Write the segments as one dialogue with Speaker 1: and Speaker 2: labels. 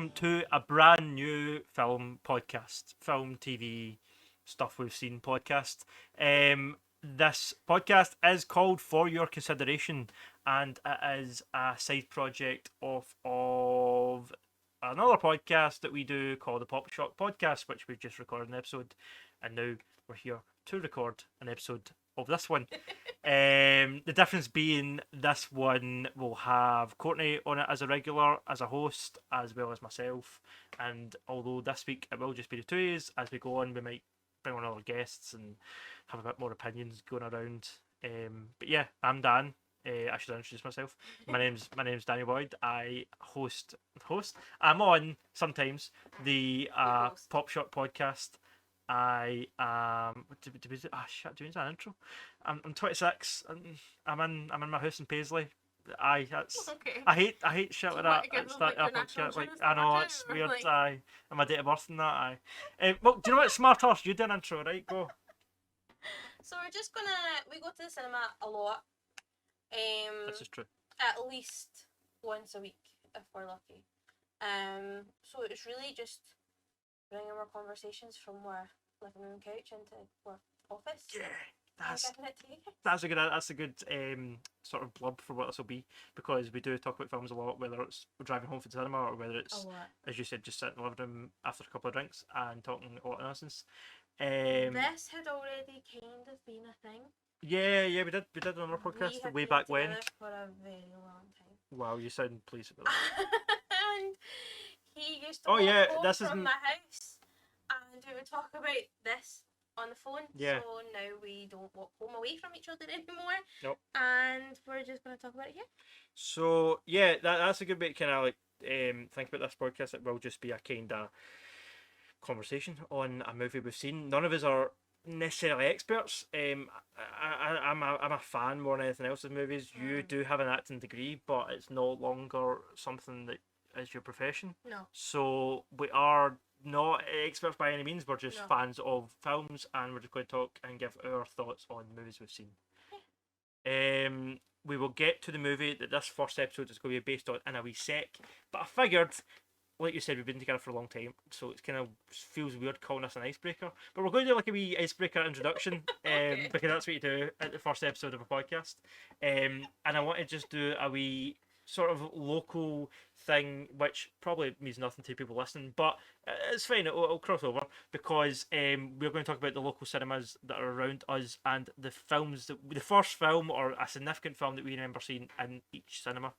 Speaker 1: welcome to a brand new film podcast, film, TV, stuff we've seen podcast. This podcast is called For Your Consideration, and it is a side project of another podcast that we do called the Pop Shock Podcast, which we just recorded an episode, and now we're here to record an episode of this one. The difference being this one will have Courtney on it as a regular, as a host, as well as myself. And although this week it will just be the two of us, as we go on, we might bring on other guests and have a bit more opinions going around. But yeah, I'm Dan. I should introduce myself. My name's Daniel Boyd. I host. I'm on sometimes the Pop Shot podcast. I do we do an intro? I'm 26. I'm in my house in Paisley. That's
Speaker 2: okay.
Speaker 1: I hate shit like that. It's that
Speaker 2: like
Speaker 1: I know it's weird. And my date of birth and that. Well, do you know what? Smart horse. You do an intro, right? Go.
Speaker 2: So we go to the cinema a lot.
Speaker 1: This is true.
Speaker 2: At least once a week if we're lucky. So it's really just bringing our conversations from our living room couch into our office.
Speaker 1: Yeah, that's a good sort of blurb for what this will be, because we do talk about films a lot, whether it's we're driving home from the cinema or whether it's, as you said, just sitting in the living room after a couple of drinks and talking a lot of nonsense.
Speaker 2: This had already kind of been a thing.
Speaker 1: Yeah, we did on our podcast way back when.
Speaker 2: For a very long time.
Speaker 1: Wow, you sound pleased about that.
Speaker 2: And he used to walk home from
Speaker 1: my
Speaker 2: house, and we would talk about this on the phone.
Speaker 1: Yeah.
Speaker 2: So now we don't walk home away from each other anymore.
Speaker 1: Nope.
Speaker 2: And we're just going to talk about it here.
Speaker 1: So yeah, that's a good way to kind of like think about this podcast. It will just be a kind of conversation on a movie we've seen. None of us are necessarily experts. I'm a fan more than anything else of movies. You do have an acting degree, but it's no longer something that is your profession.
Speaker 2: No. So
Speaker 1: we are not experts by any means. We're just fans of films, and we're just going to talk and give our thoughts on the movies we've seen. Yeah. We will get to the movie that this first episode is going to be based on in a wee sec, but I figured, like you said, we've been together for a long time, so it kind of feels weird calling this an icebreaker. But we're going to do like a wee icebreaker introduction,
Speaker 2: Okay.
Speaker 1: because that's what you do at the first episode of a podcast. And I want to just do a wee sort of local thing, which probably means nothing to people listening, but it's fine. It'll cross over, because we're going to talk about the local cinemas that are around us and the films the first film or a significant film that we remember seeing in each cinema.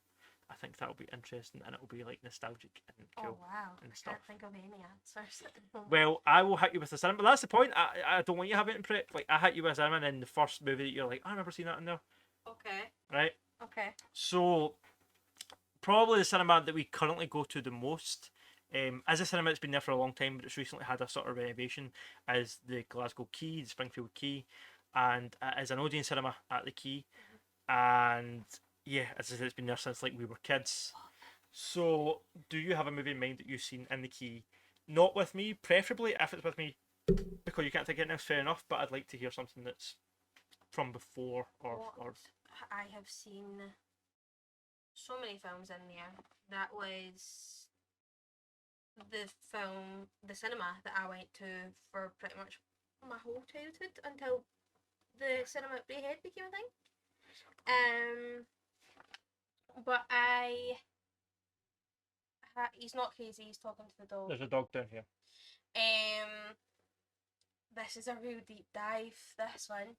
Speaker 1: I think that'll be interesting, and it'll be like nostalgic and cool.
Speaker 2: Oh wow!
Speaker 1: And
Speaker 2: I
Speaker 1: stuff.
Speaker 2: can't think of any answers at the moment.
Speaker 1: Well, I will hit you with the cinema. But that's the point. I don't want you to have it in prep. Like, I hit you with a cinema, and then the first movie that you're like, I remember seeing that in there.
Speaker 2: Okay.
Speaker 1: Right.
Speaker 2: Okay.
Speaker 1: So, probably the cinema that we currently go to the most, as a cinema that's been there for a long time, but it's recently had a sort of renovation, is the Glasgow Quay, the Springfield Quay, and it is an Odeon cinema at the Quay, and yeah, as I said, it's been there since like we were kids. So, do you have a movie in mind that you've seen in the Quay? Not with me, preferably. If it's with me, because you can't think of anything else, fair enough. But I'd like to hear something that's from before or.
Speaker 2: I have seen so many films in there. That was the cinema that I went to for pretty much my whole childhood until the cinema at Braehead became a thing. But he's not crazy. He's talking to the dog.
Speaker 1: There's a dog down here.
Speaker 2: This is a real deep dive. This one.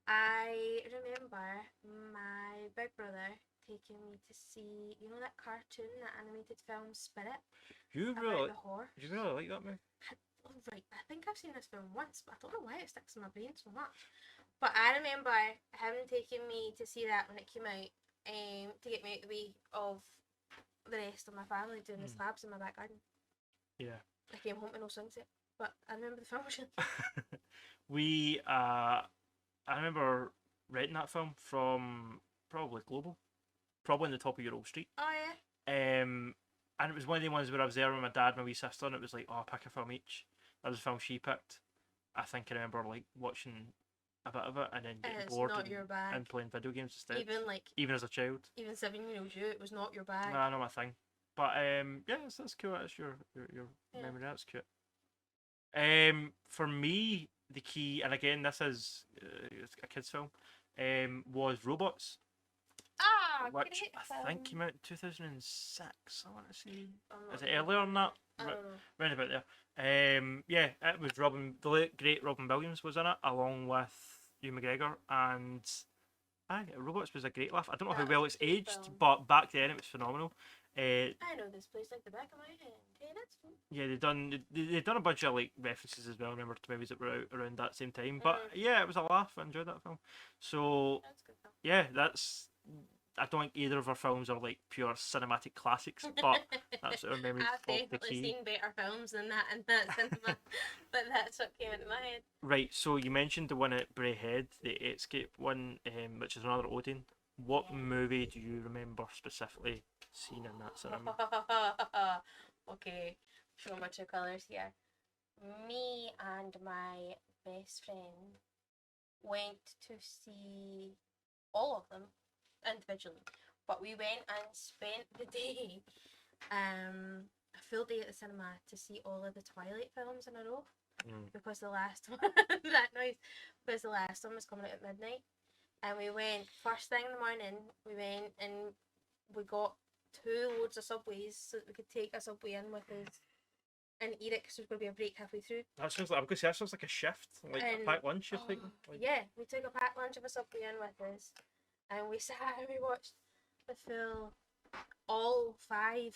Speaker 2: I remember my big brother taking me to see, you know, that cartoon, that animated film Spirit.
Speaker 1: You really like that movie?
Speaker 2: Right, I think I've seen this film once, but I don't know why it sticks in my brain so much. But I remember him taking me to see that when it came out, to get me out the way of the rest of my family doing the slabs in my back garden.
Speaker 1: Yeah.
Speaker 2: I came home to no swing set, but I remember the film.
Speaker 1: I remember renting that film from probably Global, probably in the top of your old street.
Speaker 2: Oh yeah.
Speaker 1: And it was one of the ones where I was there with my dad and my wee sister, and it was like, oh, pick a film each. That was the film she picked. I think I remember like watching a bit of it and then getting bored and playing video games instead.
Speaker 2: Even
Speaker 1: as a child.
Speaker 2: Even 7-year-old you, it was not your bag.
Speaker 1: Nah, not my thing. But yeah, that's cool. That's your
Speaker 2: Yeah.
Speaker 1: memory. That's cute. For me, the key, and again, this is a kids' film, was Robots,
Speaker 2: Ah,
Speaker 1: which
Speaker 2: great
Speaker 1: I think
Speaker 2: film.
Speaker 1: came out in 2006. I want to say,
Speaker 2: I'm
Speaker 1: is
Speaker 2: not
Speaker 1: it
Speaker 2: really
Speaker 1: earlier than that?
Speaker 2: I don't know.
Speaker 1: Round about there. Yeah, it was the late great Robin Williams was in it, along with Hugh McGregor, and Robots was a great laugh. I don't know how
Speaker 2: That
Speaker 1: well
Speaker 2: was
Speaker 1: it's
Speaker 2: a great
Speaker 1: aged,
Speaker 2: film.
Speaker 1: but back then it was phenomenal. Uh,
Speaker 2: I know this place like the back of my hand. Hey, that's cool.
Speaker 1: yeah, they done a bunch of like references as well. I remember to movies that were out around that same time. But
Speaker 2: Mm,
Speaker 1: yeah, it was a laugh. I enjoyed that film. So
Speaker 2: that's a good film.
Speaker 1: yeah, that's. I don't think either of our films are like pure cinematic classics, but that's our memory
Speaker 2: I've
Speaker 1: of the
Speaker 2: definitely
Speaker 1: key.
Speaker 2: seen better films than that in that cinema, but that's what came into my head.
Speaker 1: Right, so you mentioned the one at Bray Head, the Escape one, which is another Odin. What movie do you remember specifically seeing in that cinema?
Speaker 2: Okay, show my true colours here. Me and my best friend went to see all of them individually, but we went and spent the day, a full day at the cinema to see all of the Twilight films in a row
Speaker 1: Mm.
Speaker 2: because the last one that noise because the last one was coming out at midnight, and we went first thing in the morning. We went and we got two loads of subways so that we could take a subway in with us and eat it because there was going to be a break halfway through.
Speaker 1: That sounds like I'm gonna say that sounds like a shift, like a
Speaker 2: And
Speaker 1: packed lunch. You're thinking, like,
Speaker 2: yeah, we took a packed lunch of a subway in with us, and we sat and we watched the full all five,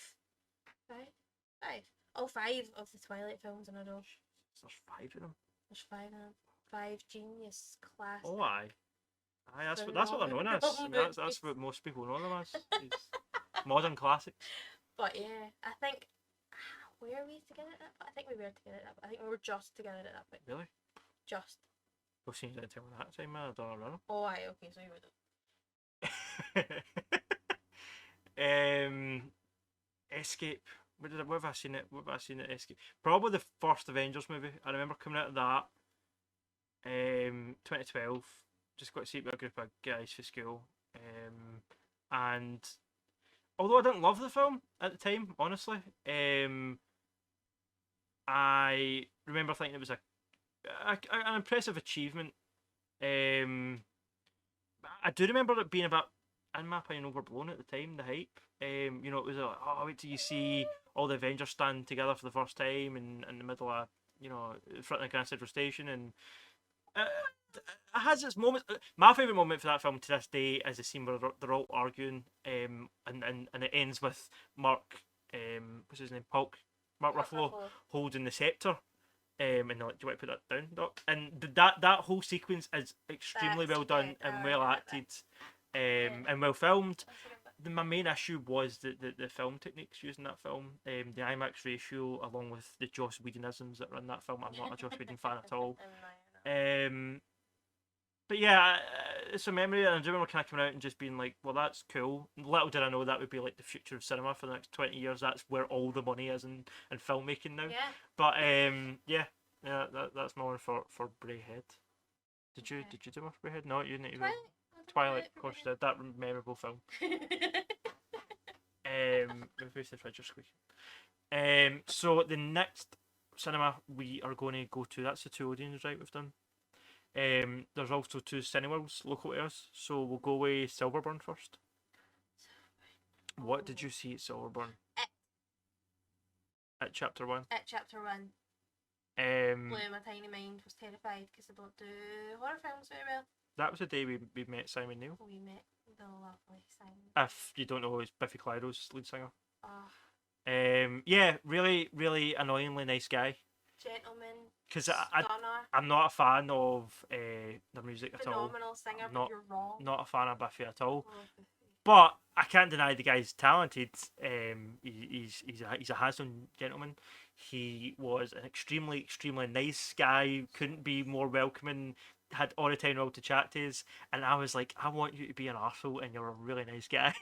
Speaker 2: five, all five of the Twilight films in a row.
Speaker 1: there's five of them.
Speaker 2: There's five of them. Five genius classic.
Speaker 1: Oh, aye, that's what they're known as. I mean, that's what most people know them as. These modern classics.
Speaker 2: But yeah, I think were we together at that point? I think we were together at that point. I think we were just together at that point.
Speaker 1: Really?
Speaker 2: Just.
Speaker 1: We've seen it until that time, man. I don't know.
Speaker 2: Oh, aye, okay, so you were
Speaker 1: Escape. Where have I seen it? Where have I seen it? Escape. Probably the first Avengers movie. I remember coming out of that. 2012. Just got to see it with a group of guys for school. And although I didn't love the film at the time, honestly, I remember thinking it was an impressive achievement. I do remember it being a bit, in my opinion, overblown at the time. The hype. It was like, oh, wait till you see all the Avengers stand together for the first time and in the middle of, in front of the Grand Central Station, and it has its moments. My favourite moment for that film to this day is the scene where they're all arguing, and it ends with Mark, what's his name, Mark Ruffalo, holding the scepter. And they're like, "Do you want to put that down, Doc?" And that whole sequence is extremely well done and well acted, and well filmed. My main issue was the film techniques used in that film, the IMAX ratio, along with the Joss Whedonisms that are in that film. I'm not a Joss Whedon fan at all. But yeah, it's a memory, and I do remember kind of coming out and just being like, "Well, that's cool." Little did I know that would be like the future of cinema for the next 20 years. That's where all the money is in filmmaking now.
Speaker 2: Yeah.
Speaker 1: But yeah, that's my one for Brayhead. Did you do one for Brayhead? No, you didn't even. Twilight, of course, did that memorable film. Who's the fridge squeaking? So the next cinema we are going to go to, that's the two audiences, right? We've done. There's also two Cineworlds local to us, so we'll go with Silverburn first. What did you see at Silverburn? At Chapter 1.
Speaker 2: At Chapter 1. Blew my tiny mind, was terrified because I don't do horror films very well.
Speaker 1: That was the day we met Simon Neil.
Speaker 2: We met the lovely Simon.
Speaker 1: If you don't know, he's Biffy Clyro's lead singer.
Speaker 2: Oh.
Speaker 1: Yeah, really, really annoyingly nice guy.
Speaker 2: Gentleman.
Speaker 1: Because I'm not a fan of their music at all.
Speaker 2: Phenomenal singer, but you're wrong.
Speaker 1: Not a fan of Biffy at all.
Speaker 2: Oh, Biffy.
Speaker 1: But I can't deny the guy's talented. He's a handsome gentleman. He was an extremely, extremely nice guy. Couldn't be more welcoming. Had all the time well to chat to us. And I was like, I want you to be an arsehole and you're a really nice guy.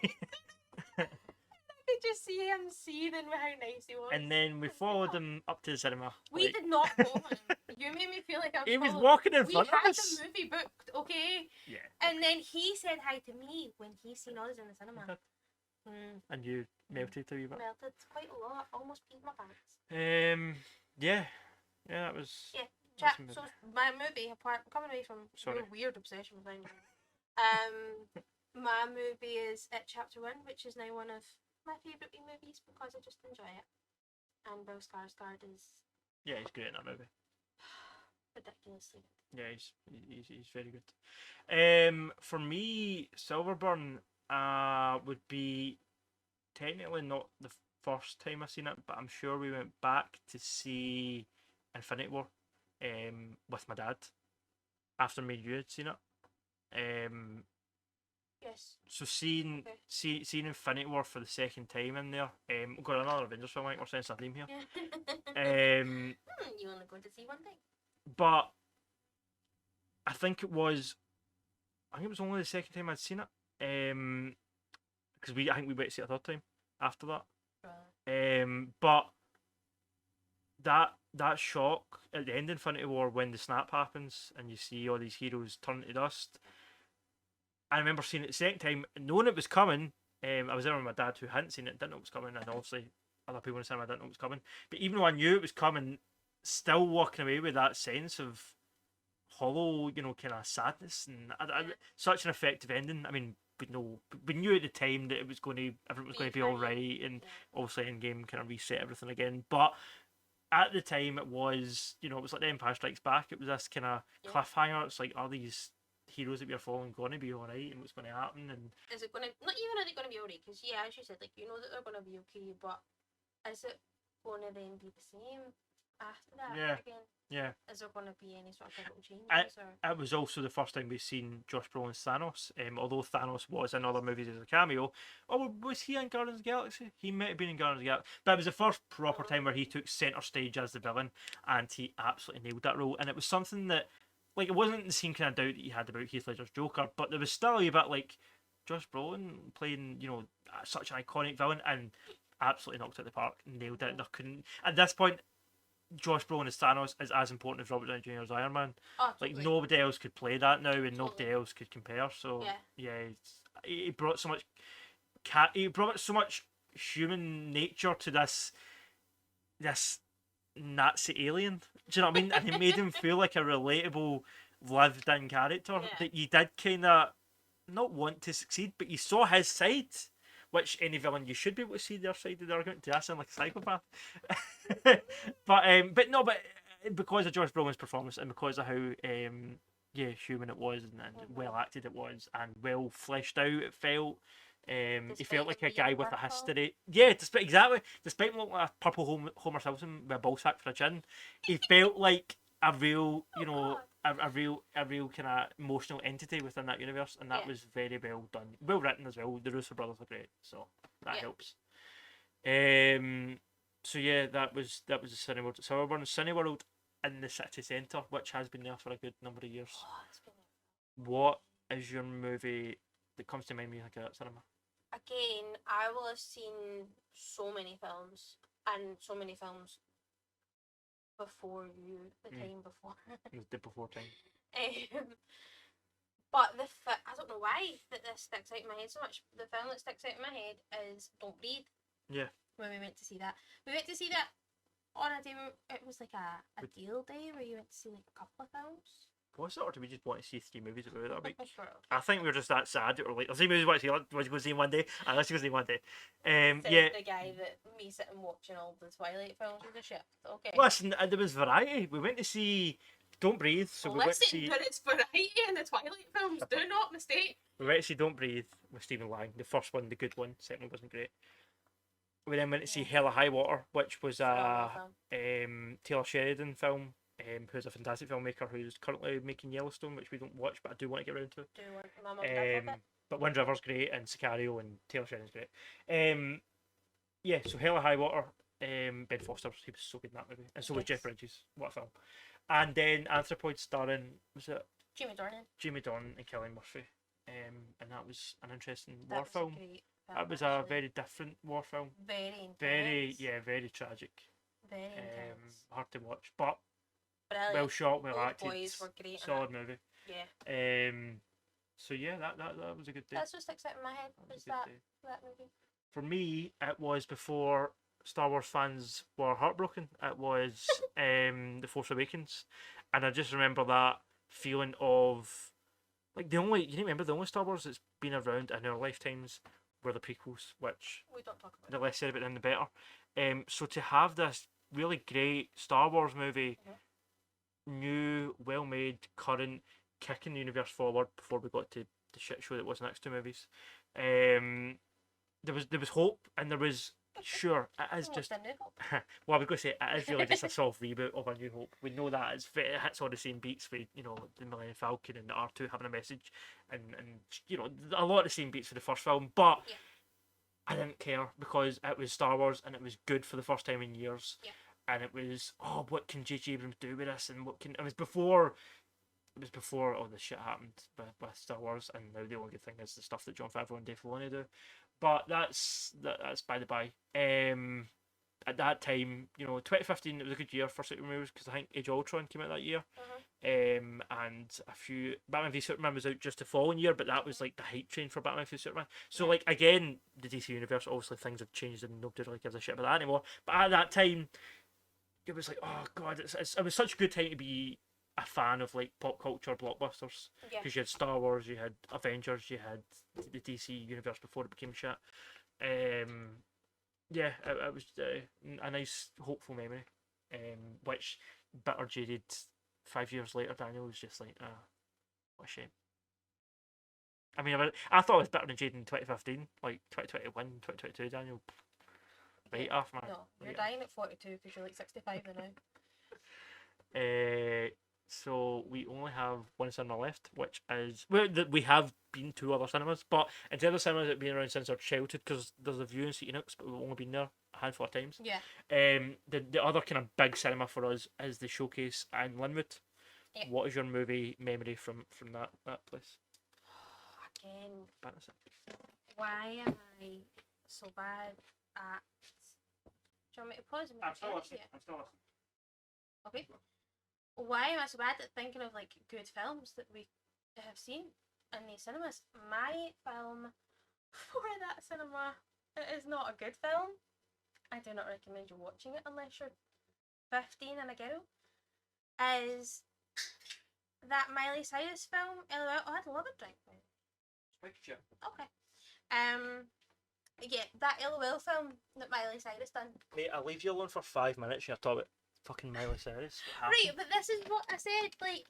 Speaker 2: I could just see him seething with how nice he was.
Speaker 1: And then we followed him up to the cinema.
Speaker 2: We did not follow him. You made me feel like I was
Speaker 1: He was walking in front of us.
Speaker 2: We had the movie booked, okay?
Speaker 1: Yeah.
Speaker 2: And then he said hi to me when he seen us in the cinema.
Speaker 1: and you melted a wee bit.
Speaker 2: Melted quite a lot. Almost peed my pants.
Speaker 1: Yeah, that was.
Speaker 2: Yeah.
Speaker 1: That's a movie.
Speaker 2: So my movie, apart coming away from your weird obsession with Iron Man, my movie is at Chapter 1, which is now one of my favourite wee movies because I just enjoy it. And Bill Skarsgård is
Speaker 1: Yeah, he's great in that movie.
Speaker 2: ridiculously good.
Speaker 1: Yeah, he's very good. For me, Silverburn would be technically not the first time I seen it, but I'm sure we went back to see Infinity War with my dad after me and you had seen it.
Speaker 2: Yes.
Speaker 1: So seeing Infinity War for the second time in there, we've got another Avengers film. I think we're saying a theme here.
Speaker 2: You only go to see one thing.
Speaker 1: But I think it was only the second time I'd seen it. Because I think we went to see it a third time after that.
Speaker 2: Right.
Speaker 1: But that shock at the end of Infinity War when the snap happens and you see all these heroes turn to dust. I remember seeing it the second time, knowing it was coming. I was there with my dad who hadn't seen it, didn't know it was coming, and obviously other people in the cinema didn't know it was coming. But even though I knew it was coming, still walking away with that sense of hollow, kind of sadness and such an effective ending. I mean, we knew at the time that everything was going to be all right, and obviously Endgame kind of reset everything again. But at the time, it was it was like The Empire Strikes Back. It was this kind of cliffhanger. It's like, are these heroes that we are following going to be all right, and what's going to happen? And
Speaker 2: is it going to not even are they going to be all right? Because as you said, like that they're going to be okay, but is it going to then be the same after that again?
Speaker 1: Yeah.
Speaker 2: Is there going to be any sort of pivotal changes?
Speaker 1: It was also the first time we've seen Josh Brolin's Thanos. Although Thanos was in other movies as a cameo. Oh, was he in Guardians of the Galaxy? He might have been in Guardians of the Galaxy. But it was the first proper time where he took centre stage as the villain, and he absolutely nailed that role. And it was something that, like, it wasn't the same kind of doubt that you had about Heath Ledger's Joker, but there was still a bit like Josh Brolin playing, such an iconic villain, and absolutely knocked it out of the park, nailed it. There couldn't at this point. Josh Brolin as Thanos is as important as Robert Downey Jr. as Iron Man.
Speaker 2: Oh, totally.
Speaker 1: Like, nobody else could play that now, and nobody else could compare. So he brought so much. He brought so much human nature to this Nazi alien. Do you know what I mean? And he made him feel like a relatable, lived-in character that you did kind of not want to succeed, but you saw his side. Which any villain you should be able to see their side of the argument. Do I sound like a psychopath? but because of Josh Brolin's performance and because of how human it was and well acted it was and well fleshed out it felt. He felt like a guy with a history. Yeah, despite him looking like a purple Homer Simpson with a ball sack for a chin, he felt like a real, a real kind of emotional entity within that universe, and that was very well done, well written as well. The Russo brothers are great, so that helps. So that was the Cineworld at Silverburn. Cineworld in the city centre, which has been there for a good number of years. What is your movie that comes to mind when you think of that cinema?
Speaker 2: Again, I will have seen so many films, and so many films before you, the time before.
Speaker 1: The before time.
Speaker 2: But I don't know why that this sticks out in my head so much. The film that sticks out in my head is Don't Breathe.
Speaker 1: Yeah.
Speaker 2: When we went to see that. We went to see that on a day where it was like a deal day where you went to see like a couple of films.
Speaker 1: Was it, or do we just want to see 3 movies about that week?
Speaker 2: Sure.
Speaker 1: I think we were just that sad that we're like, let's see movies we want to see. Let's go see them one day. And let's go see them one day.
Speaker 2: The guy that me sitting watching all the Twilight films with the shit. Okay.
Speaker 1: Listen, there was variety. We went to see Don't Breathe. So we went to see.
Speaker 2: There is variety in the Twilight films. Do not mistake.
Speaker 1: We went to see Don't Breathe with Stephen Lang. The first one, the good one. Second one wasn't great. We then went to see Hell or High Water, which was a Taylor Sheridan film. Who's a fantastic filmmaker who's currently making Yellowstone, which we don't watch, but I do want to get around to. But Wind River's great, and Sicario, and Taylor Sheridan's great. So Hell or High Water, Ben Foster, he was so good in that movie, and so was Jeff Bridges. What a film! And then Anthropoid starring, was it Jamie Dornan and Cillian Murphy, and that was an interesting war film. That was a very different war film.
Speaker 2: Very intense.
Speaker 1: Very tragic.
Speaker 2: Very intense.
Speaker 1: Hard to watch, but
Speaker 2: brilliant.
Speaker 1: Well shot, well acted.
Speaker 2: Boys were great.
Speaker 1: Solid movie.
Speaker 2: Yeah.
Speaker 1: So that was a good day.
Speaker 2: That's what sticks out in my head. Was that movie?
Speaker 1: for me, it was before Star Wars fans were heartbroken. It was The Force Awakens, and I just remember that feeling of like you remember the only Star Wars that's been around in our lifetimes were the prequels, which
Speaker 2: We don't talk about
Speaker 1: the less said about them the better. So to have this really great Star Wars movie, new, well made, current, kicking the universe forward before we got to the shit show that was the next two movies. There was hope, and there was sure it is
Speaker 2: What's
Speaker 1: just
Speaker 2: the New Hope?
Speaker 1: well, I was going to say it is really just a soft reboot of A New Hope. We know that it hits all the same beats with the Millennium Falcon and the R2 having a message, and a lot of the same beats for the first film, but.
Speaker 2: Yeah.
Speaker 1: I didn't care because it was Star Wars and it was good for the first time in years.
Speaker 2: Yeah.
Speaker 1: And it was, what can J.J. Abrams do with this? And what can it was before all this shit happened with Star Wars, and now the only good thing is the stuff that Jon Favreau and Dave Filoni do. But that's by the by. At that time, 2015, it was a good year for superhero movies because I think Age of Ultron came out that year. And a few Batman v Superman was out just the following year, but that was like the hype train for Batman v Superman. So like again, the DC universe, obviously things have changed and nobody really gives a shit about that anymore. But at that time, it was like, oh god, it was such a good time to be a fan of like pop culture blockbusters because you had Star Wars, you had Avengers, you had the DC universe before it became shit. Yeah, it was a nice, hopeful memory. Which bitter jaded 5 years later, Daniel was just like, what a shame. I mean, I thought it was better than jaded in 2015, like 2021, 2022, Daniel. Right off, man.
Speaker 2: No, you're dying at 42 because you're like 65 now.
Speaker 1: So we only have one cinema left, which is we have been to other cinemas, but in terms of cinemas that have been around since our childhood, because there's a view in City Nooks, but we've only been there a handful of times.
Speaker 2: Yeah.
Speaker 1: The other kind of big cinema for us is the Showcase in Linwood.
Speaker 2: Yeah.
Speaker 1: What is your movie memory from that place?
Speaker 2: Again,
Speaker 1: Fantasy.
Speaker 2: why am I so bad at? Do you want me to pause?
Speaker 1: I'm still listening.
Speaker 2: Okay. Why am I so bad at thinking of like good films that we have seen in these cinemas? My film for that cinema, it is not a good film. I do not recommend you watching it unless you're 15 and a girl. Is that Miley Cyrus film? LOL. Oh, I'd love a drink.
Speaker 1: Picture.
Speaker 2: Okay. Yeah, that LOL film that Miley Cyrus done.
Speaker 1: Mate, I'll leave you alone for 5 minutes. You're talking about fucking Miley Cyrus.
Speaker 2: Right, but this is what I said. Like,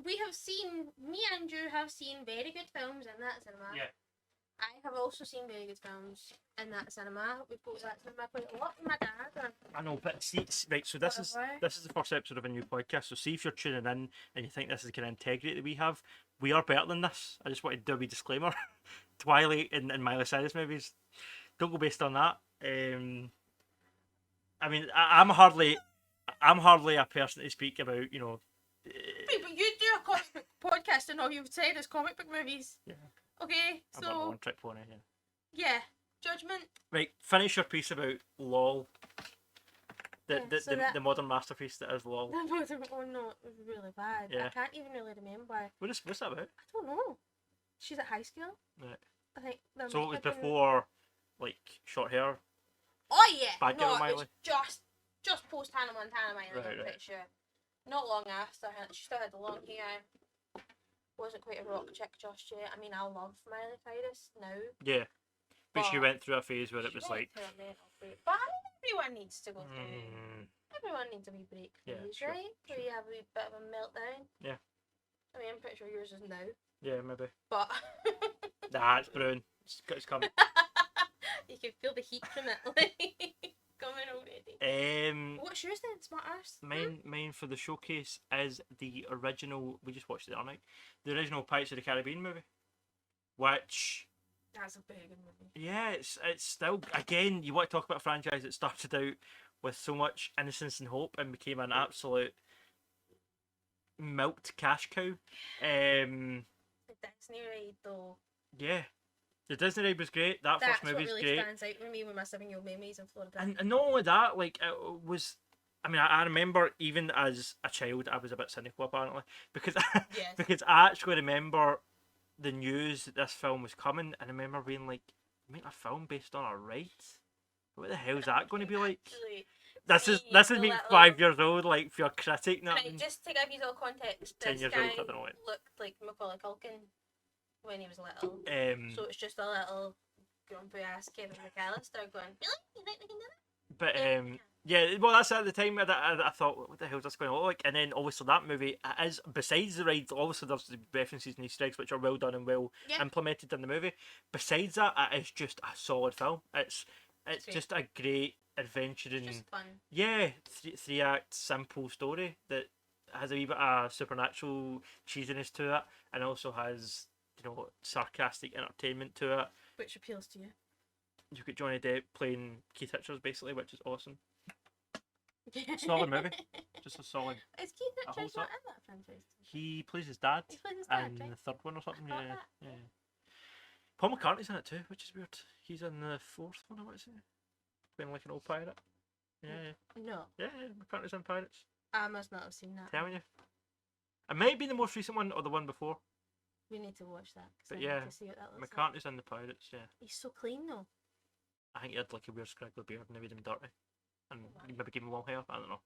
Speaker 2: we have seen, me and Andrew have seen very good films in that cinema.
Speaker 1: Yeah.
Speaker 2: I have also seen very good films in that cinema. We've got that cinema quite a lot. My dad.
Speaker 1: I know, but see, right. So this is the first episode of a new podcast. So see if you're tuning in and you think this is the kind of integrity that we have. We are better than this. I just wanted to do a wee disclaimer. Twilight and Miley Cyrus movies. Don't go based on that. I mean, I'm hardly a person to speak about,
Speaker 2: Wait, but you do a comic book podcast and all you've said is comic book movies.
Speaker 1: Yeah.
Speaker 2: Okay,
Speaker 1: I'm not a
Speaker 2: so
Speaker 1: one-trick pony.
Speaker 2: yeah, judgment.
Speaker 1: Right, finish your piece about LOL. The modern masterpiece that is LOL.
Speaker 2: Oh no, it was really bad.
Speaker 1: Yeah.
Speaker 2: I can't even really remember.
Speaker 1: What's that about?
Speaker 2: I don't know. She's at high school.
Speaker 1: Right.
Speaker 2: I think.
Speaker 1: So it was before, like, short hair.
Speaker 2: Oh yeah.
Speaker 1: Bad Girl
Speaker 2: No, it
Speaker 1: Miley?
Speaker 2: was just post Hannah Montana Miley. I'm pretty sure. Not long after. She still had the long hair. Wasn't quite a rock chick just yet. I mean, I love Miley Cyrus now.
Speaker 1: Yeah. But she went through a phase where it was like.
Speaker 2: But I mean, everyone needs to go through. Everyone needs a wee break phase,
Speaker 1: sure,
Speaker 2: right?
Speaker 1: sure.
Speaker 2: Where you have a wee bit of a meltdown.
Speaker 1: Yeah.
Speaker 2: I mean, I'm pretty sure yours is now.
Speaker 1: Yeah, maybe.
Speaker 2: But.
Speaker 1: Nah, it's brewing. It's coming.
Speaker 2: You can feel the heat from it, like, coming already. What's yours then, smart arse?
Speaker 1: Mine for the Showcase is the original. We just watched it the other night. The original Pirates of the Caribbean movie, which.
Speaker 2: That's a very good movie.
Speaker 1: Yeah, it's still, again, you want to talk about a franchise that started out with so much innocence and hope and became an absolute milked cash cow.
Speaker 2: The Disney ride though.
Speaker 1: Yeah. The Disney ride was great. That's first movie was
Speaker 2: really
Speaker 1: great.
Speaker 2: Stands out with me with my 7-year-old memories in Florida.
Speaker 1: And not only that, like, it was. I mean, I remember even as a child, I was a bit cynical apparently because
Speaker 2: Yes.
Speaker 1: because I actually remember the news that this film was coming, and I remember being like, "Make a film based on a right? What the hell is that going to be like?"
Speaker 2: Actually,
Speaker 1: This is me 5 years old, like for a critic. Not
Speaker 2: Right, just to give you all context,
Speaker 1: 10 years
Speaker 2: this
Speaker 1: old. I
Speaker 2: guy
Speaker 1: don't know it.
Speaker 2: looked like Macaulay Culkin when he was little. So it's just a little grumpy ass Kevin McAllister going, really? You think they can do that?
Speaker 1: But
Speaker 2: Yeah.
Speaker 1: yeah, well, that's at the time I thought, what the hell is this going to look like? And then obviously that movie it is, besides the ride, obviously there's the references and Easter eggs which are well done and well
Speaker 2: Yeah.
Speaker 1: implemented in the movie. Besides that, it is just a solid film. It's
Speaker 2: It's great.
Speaker 1: just a great adventuring,
Speaker 2: Just fun.
Speaker 1: yeah, three act simple story that has a wee bit of supernatural cheesiness to it, and also has, you know, sarcastic entertainment to it.
Speaker 2: Which appeals to you.
Speaker 1: You've got Johnny Depp playing Keith Richards basically, which is awesome. Solid movie. Just a solid.
Speaker 2: Is Keith Richards
Speaker 1: holds
Speaker 2: not
Speaker 1: up.
Speaker 2: in that franchise?
Speaker 1: He plays his dad
Speaker 2: He plays his dad,
Speaker 1: in
Speaker 2: right?
Speaker 1: the third one or something.
Speaker 2: I thought
Speaker 1: Yeah,
Speaker 2: that,
Speaker 1: yeah.
Speaker 2: yeah.
Speaker 1: Paul McCartney's in it too, which is weird. He's in the fourth one, I want to say, playing like an old pirate. Yeah,
Speaker 2: No,
Speaker 1: yeah, McCartney's in Pirates.
Speaker 2: I must not have seen that.
Speaker 1: Telling you, it might be the most recent one or the one before.
Speaker 2: We need to watch that. 'Cause
Speaker 1: But
Speaker 2: I
Speaker 1: yeah,
Speaker 2: need to see what that looks like.
Speaker 1: McCartney's in the Pirates. Yeah,
Speaker 2: He's so clean though.
Speaker 1: I think he had like a weird scraggly beard and they made him dirty, and maybe gave him long hair. I don't know.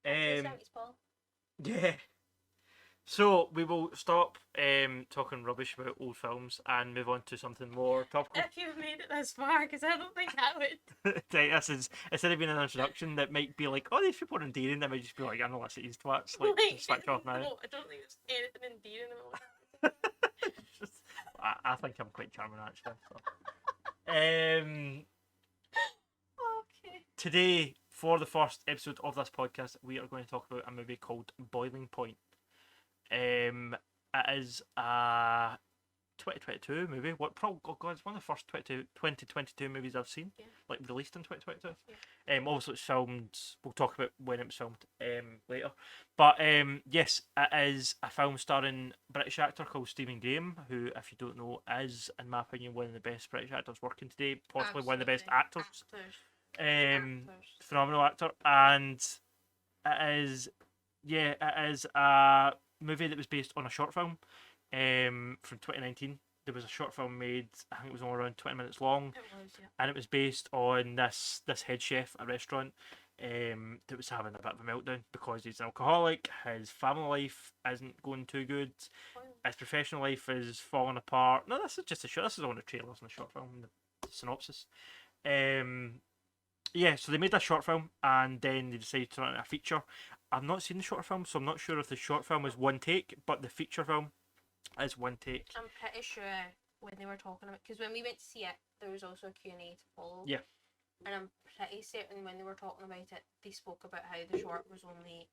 Speaker 2: Thanks, Paul.
Speaker 1: Yeah. So we will stop talking rubbish about old films and move on to something more topical.
Speaker 2: If you've made it this far, because I don't think I would.
Speaker 1: This is, instead of being an introduction that might be like, oh, these people are endearing, that might just be like, I know that's these twats. Like, just switch off now.
Speaker 2: No, I don't think there's anything endearing about it.
Speaker 1: Just, I think I'm quite charming actually. So.
Speaker 2: Okay.
Speaker 1: Today, for the first episode of this podcast, we are going to talk about a movie called Boiling Point. It is a 2022 movie. Oh god, it's one of the first 2022 movies I've seen, like released in 2022. Also it's filmed. We'll talk about when it was filmed later. But yes, it is a film starring a British actor called Stephen Graham, who, if you don't know, is, in my opinion, one of the best British actors working today, possibly one of the best actors. Phenomenal actor, and it is a movie that was based on a short film from 2019. There was a short film made, I think it was only around 20 minutes long.
Speaker 2: It was, yeah.
Speaker 1: And it was based on this head chef at a restaurant that was having a bit of a meltdown because he's an alcoholic, his family life isn't going too good, his professional life is falling apart. No, this is just a short, this is on the trailers and the short film, the synopsis. So they made a short film and then they decided to turn it into a feature. I've not seen the short film, so I'm not sure if the short film is one take, but the feature film is one take.
Speaker 2: I'm pretty sure when they were talking about, because when we went to see it, there was also a Q&A to follow.
Speaker 1: Yeah.
Speaker 2: And I'm pretty certain when they were talking about it, they spoke about how the short was only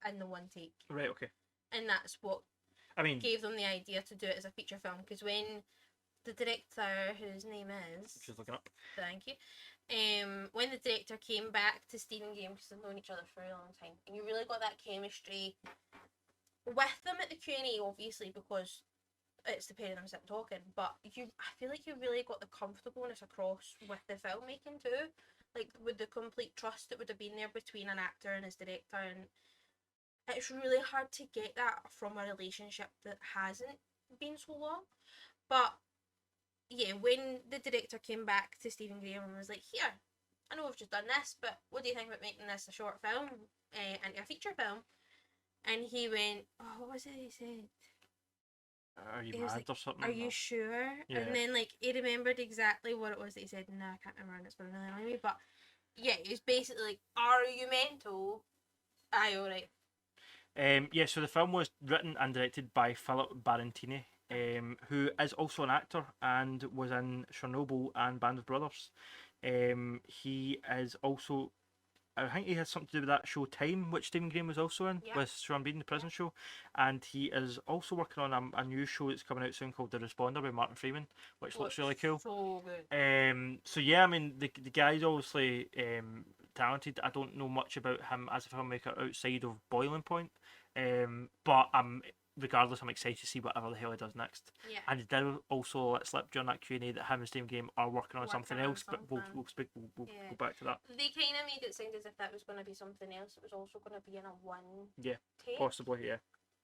Speaker 2: in the one take.
Speaker 1: Right, okay.
Speaker 2: And that's what gave them the idea to do it as a feature film, because when the director, whose name is...
Speaker 1: She's looking up.
Speaker 2: Thank you. When the director came back to Stephen Graham, because they've known each other for a long time, and you really got that chemistry with them at the Q&A, obviously, because it's the pair of them sitting talking, but I feel like you really got the comfortableness across with the filmmaking too, like with the complete trust that would have been there between an actor and his director, and it's really hard to get that from a relationship that hasn't been so long. But yeah, when the director came back to Stephen Graham and was like, here, I know we've just done this, but what do you think about making this a short film into a feature film? And he went, oh, what was it he said?
Speaker 1: Are you
Speaker 2: He was
Speaker 1: mad
Speaker 2: like,
Speaker 1: or something?
Speaker 2: are you sure?
Speaker 1: Yeah.
Speaker 2: And then like he remembered exactly what it was that he said. No, I can't remember, and it's been really annoying me. But yeah, it was basically like, are you mental? Aye, alright.
Speaker 1: So the film was written and directed by Philip Barantini, who is also an actor and was in Chernobyl and Band of Brothers. He is also, I think he has something to do with that show Time, which Stephen Graham was also in, with Sean Bean, the prison show. And he is also working on a new show that's coming out soon called The Responder by Martin Freeman, which looks really cool.
Speaker 2: So good.
Speaker 1: So yeah, I mean, the guy's obviously talented. I don't know much about him as a filmmaker outside of Boiling Point, but regardless, I'm excited to see whatever the hell he does next.
Speaker 2: Yeah.
Speaker 1: And he did also let slip during that Q&A that him and Stephen Graham are working on something else, but we'll go back to that.
Speaker 2: They kind of made it sound as if that was going to be something else. It was also going to be in a one
Speaker 1: take.
Speaker 2: Take.
Speaker 1: Possibly, yeah.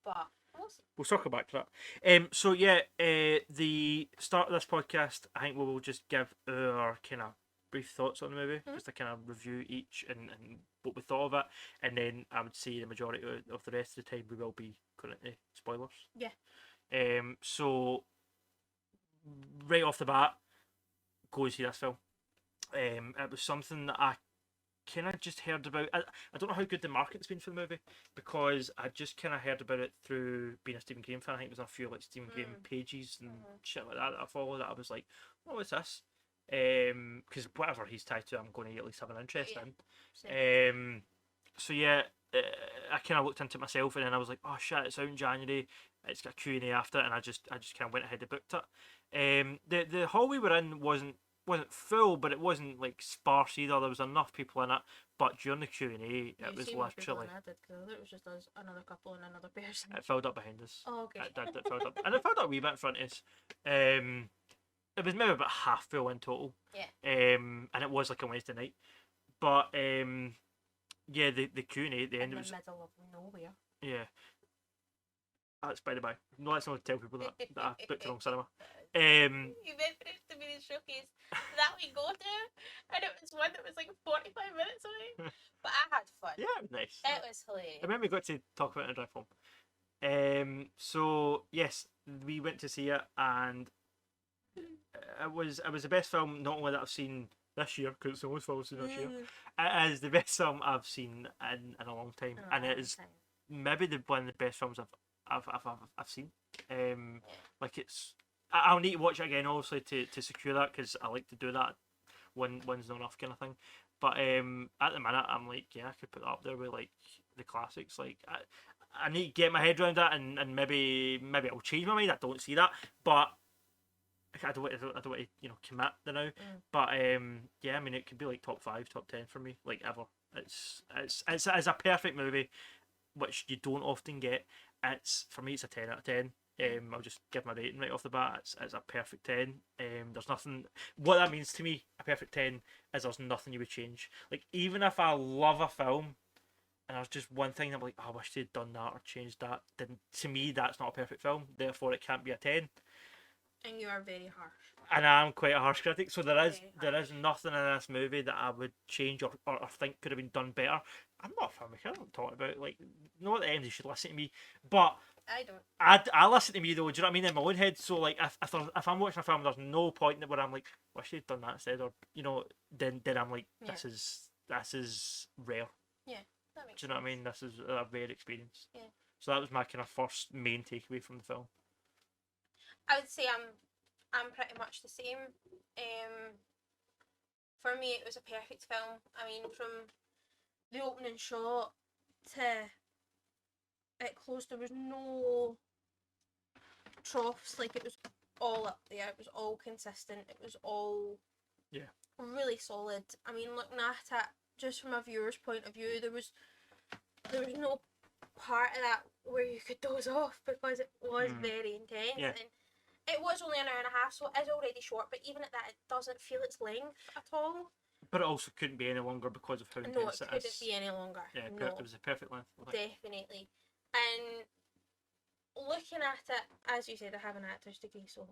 Speaker 2: but we'll see.
Speaker 1: We'll circle back to that. So yeah, the start of this podcast, I think we will just give our kind of brief thoughts on the movie, just a kind of review each and what we thought of it, and then I would say the majority of the rest of the time we will be going into spoilers.
Speaker 2: Yeah.
Speaker 1: So right off the bat, go and see this film. It was something that I kind of just heard about. I don't know how good the market's been for the movie, because I just kind of heard about it through being a Stephen Graham fan. I think it was on a few like Stephen Graham pages and shit like that I follow, that I was like, oh, what's this? Because whatever he's tied to, I'm going to at least have an interest in. So yeah, I kind of looked into it myself, and then I was like, oh shit, it's out in January. It's got a Q&A after it, and I just kind of went ahead and booked it. The hall we were in wasn't full, but it wasn't like sparse either. There was enough people in it, but during the Q&A, it was literally.
Speaker 2: It was just us, another couple, and another person.
Speaker 1: It filled up behind us.
Speaker 2: Oh, okay.
Speaker 1: It filled up, and it filled up a wee bit in front of us. It was maybe about half full in total.
Speaker 2: Yeah.
Speaker 1: And it was like a Wednesday night, but yeah, the Q&A at the end,
Speaker 2: in
Speaker 1: it was
Speaker 2: the middle of nowhere.
Speaker 1: Yeah. That's by the by. No, let's not tell people that I booked the wrong cinema.
Speaker 2: You meant for it to be the showcase that we go to, and it was one that was like 45 minutes away. But I had fun.
Speaker 1: Yeah, it was nice.
Speaker 2: It was hilarious.
Speaker 1: I remember we got to talk about it in a drive home. So yes, we went to see it, and it was the best film not only that I've seen this year, because it's the most film I've seen this year. It is the best film I've seen in a long time, and it is maybe one of the best films I've seen. Like it's, I'll need to watch it again, obviously, to secure that, because I like to do that when one's not enough kind of thing. But at the minute, I'm like, yeah, I could put that up there with like the classics. Like I need to get my head around that, and maybe I'll change my mind. I don't see that, but I don't want to commit to now. But yeah, I mean, it could be like top 5, top 10 for me, like ever. It's a perfect movie, which you don't often get. For me, it's a 10 out of 10. I'll just give my rating right off the bat. It's a perfect 10. There's nothing. What that means to me, a perfect 10, is there's nothing you would change. Like, even if I love a film, and there's just one thing that I'm like, oh, I wish they'd done that or changed that, then to me, that's not a perfect film. Therefore, it can't be a 10.
Speaker 2: And you are very harsh.
Speaker 1: And I'm quite a harsh critic, so there is nothing in this movie that I would change or think could have been done better. I'm not a filmmaker. I'm talking about, like, not at the end you should listen to me, but
Speaker 2: I don't.
Speaker 1: I listen to me though. Do you know what I mean? In my own head. So like, if I'm watching a film, there's no point in it where I'm like, wish they'd done that instead, or then I'm like, this is rare.
Speaker 2: Yeah, that makes sense.
Speaker 1: Do you know what I mean? This is a rare experience.
Speaker 2: Yeah.
Speaker 1: So that was my kind of first main takeaway from the film.
Speaker 2: I would say I'm pretty much the same. For me, it was a perfect film. I mean, from the opening shot to it closed, there was no troughs. Like, it was all up there. It was all consistent. It was all really solid. I mean, looking at it just from a viewer's point of view, there was no part of that where you could doze off, because it was very intense.
Speaker 1: Yeah.
Speaker 2: And it was only an hour and a half, so it is already short, but even at that, it doesn't feel its length at all.
Speaker 1: But it also couldn't be any longer because of how intense it is.
Speaker 2: No, it couldn't be any longer.
Speaker 1: Yeah,
Speaker 2: no.
Speaker 1: It was a perfect length.
Speaker 2: Definitely. And looking at it, as you said, I have an actor's degree, so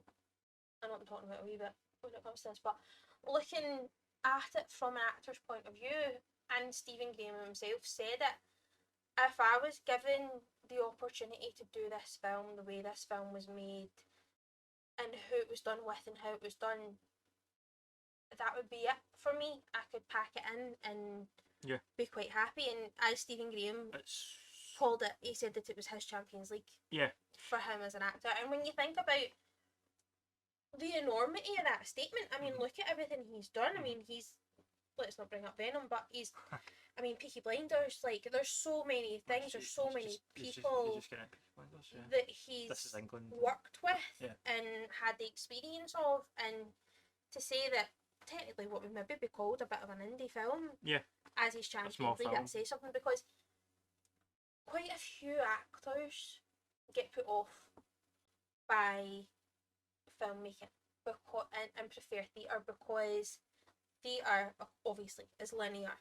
Speaker 2: I know what I'm talking about a wee bit when it comes to this, but looking at it from an actor's point of view, and Stephen Graham himself said it, if I was given the opportunity to do this film the way this film was made, and who it was done with and how it was done, that would be it for me. I could pack it in and be quite happy. And as Stephen Graham called it, he said that it was his Champions League.
Speaker 1: Yeah.
Speaker 2: For him as an actor. And when you think about the enormity of that statement, I mean, look at everything he's done. I mean, let's not bring up Venom, but I mean, Peaky Blinders, like, there's so many things, there's so many people that he's worked with and had the experience of, and to say that technically what would maybe be called a bit of an indie film as his Champions League, that says something, because quite a few actors get put off by filmmaking and prefer theatre, because theatre obviously is linear,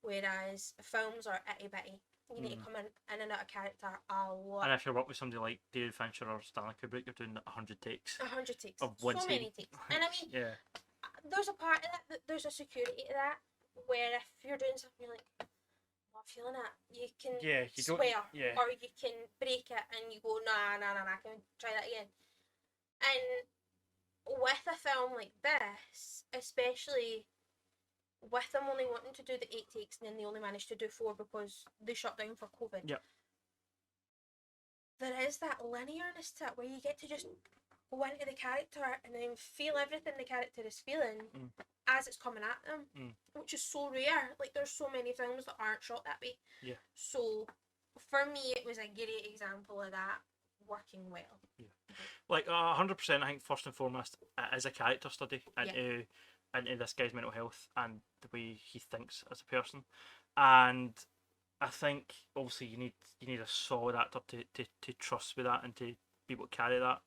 Speaker 2: whereas films are itty bitty. You need to come in and out of character a lot.
Speaker 1: And if you're working with somebody like David Fincher or Stanley Kubrick, you're doing 100 takes.
Speaker 2: 100 takes.
Speaker 1: Of one
Speaker 2: so
Speaker 1: scene.
Speaker 2: many takes. And I mean,
Speaker 1: yeah.
Speaker 2: There's a part of that, there's a security to that, where if you're doing something you're like, I'm not feeling it, you can swear, or you can break it and you go, nah, can we try that again? And with a film like this, especially with them only wanting to do the 8 takes and then they only managed to do 4 because they shut down for COVID.
Speaker 1: Yep.
Speaker 2: There is that linearness to it where you get to just go into the character and then feel everything the character is feeling as it's coming at them, which is so rare. Like, there's so many films that aren't shot that way.
Speaker 1: Yeah.
Speaker 2: So, for me, it was a great example of that working well.
Speaker 1: Yeah. Like, 100%, I think, first and foremost, it is a character study into this guy's mental health and the way he thinks as a person. And I think, obviously, you need a solid actor to trust with that and to be able to carry that,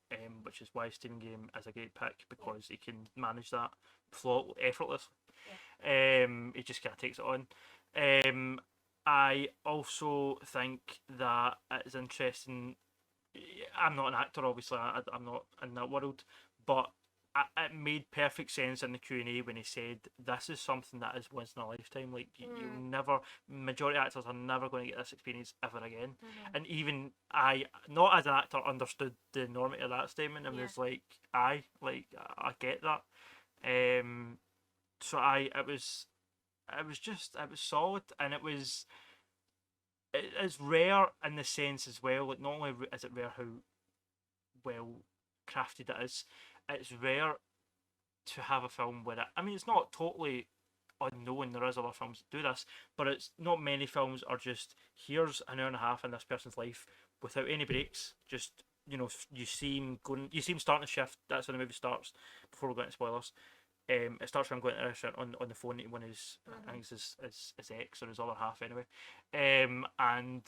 Speaker 1: which is why Stephen Game is a great pick, because he can manage that flow effortlessly. Yeah. He just kind of takes it on. I also think that it's interesting. I'm not an actor, obviously. I'm not in that world, but it made perfect sense in the Q&A when he said this is something that is once in a lifetime. Like, you'll never, majority of actors are never going to get this experience ever again. And even I, not as an actor, understood the enormity of that statement and was like, I get that. So it was solid, and it's rare in the sense as well. Like, not only is it rare how well crafted it is, it's rare to have a film where it's not totally unknown. There is other films that do this, but it's not many films are just, here's an hour and a half in this person's life without any breaks. Just, you see him starting a shift. That's when the movie starts. Before we go into spoilers, it starts with him going to the restaurant on the phone to one of his, I think it's his ex or his other half anyway, and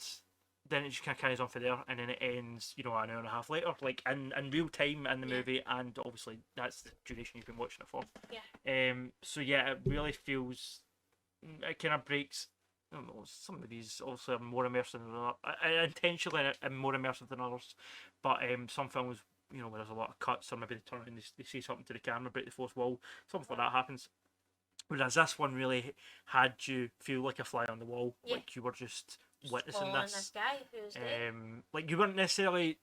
Speaker 1: then it just kind of carries on from there, and then it ends, an hour and a half later, like in real time in the movie, and obviously that's the duration you've been watching it for. Yeah. So yeah, it really feels, it kind of breaks. I don't know, some of these also are more immersive than others, intentionally more immersive than others, but some films, where there's a lot of cuts, or maybe they turn and they say something to the camera, break the fourth wall, something like that happens. Whereas this one really had you feel like a fly on the wall, like you were just witnessing this
Speaker 2: guy who's
Speaker 1: like you weren't necessarily.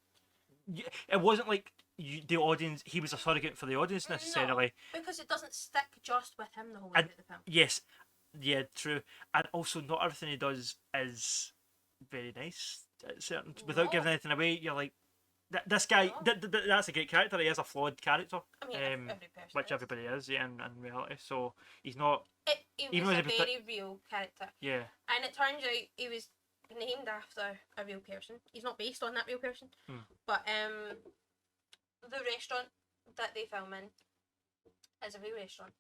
Speaker 1: It wasn't like the audience. He was a surrogate for the audience necessarily.
Speaker 2: No, because it doesn't stick just with him the whole way through the film.
Speaker 1: Yes, yeah, true, and also not everything he does is very nice. Certain, without giving anything away, you're like, this guy. That's a great character. He is a flawed character. I mean, every person which everybody is, in reality. So he's not.
Speaker 2: He was a very real character.
Speaker 1: Yeah.
Speaker 2: And it turns out he was named after a real person. He's not based on that real person. But the restaurant that they film in is a real restaurant,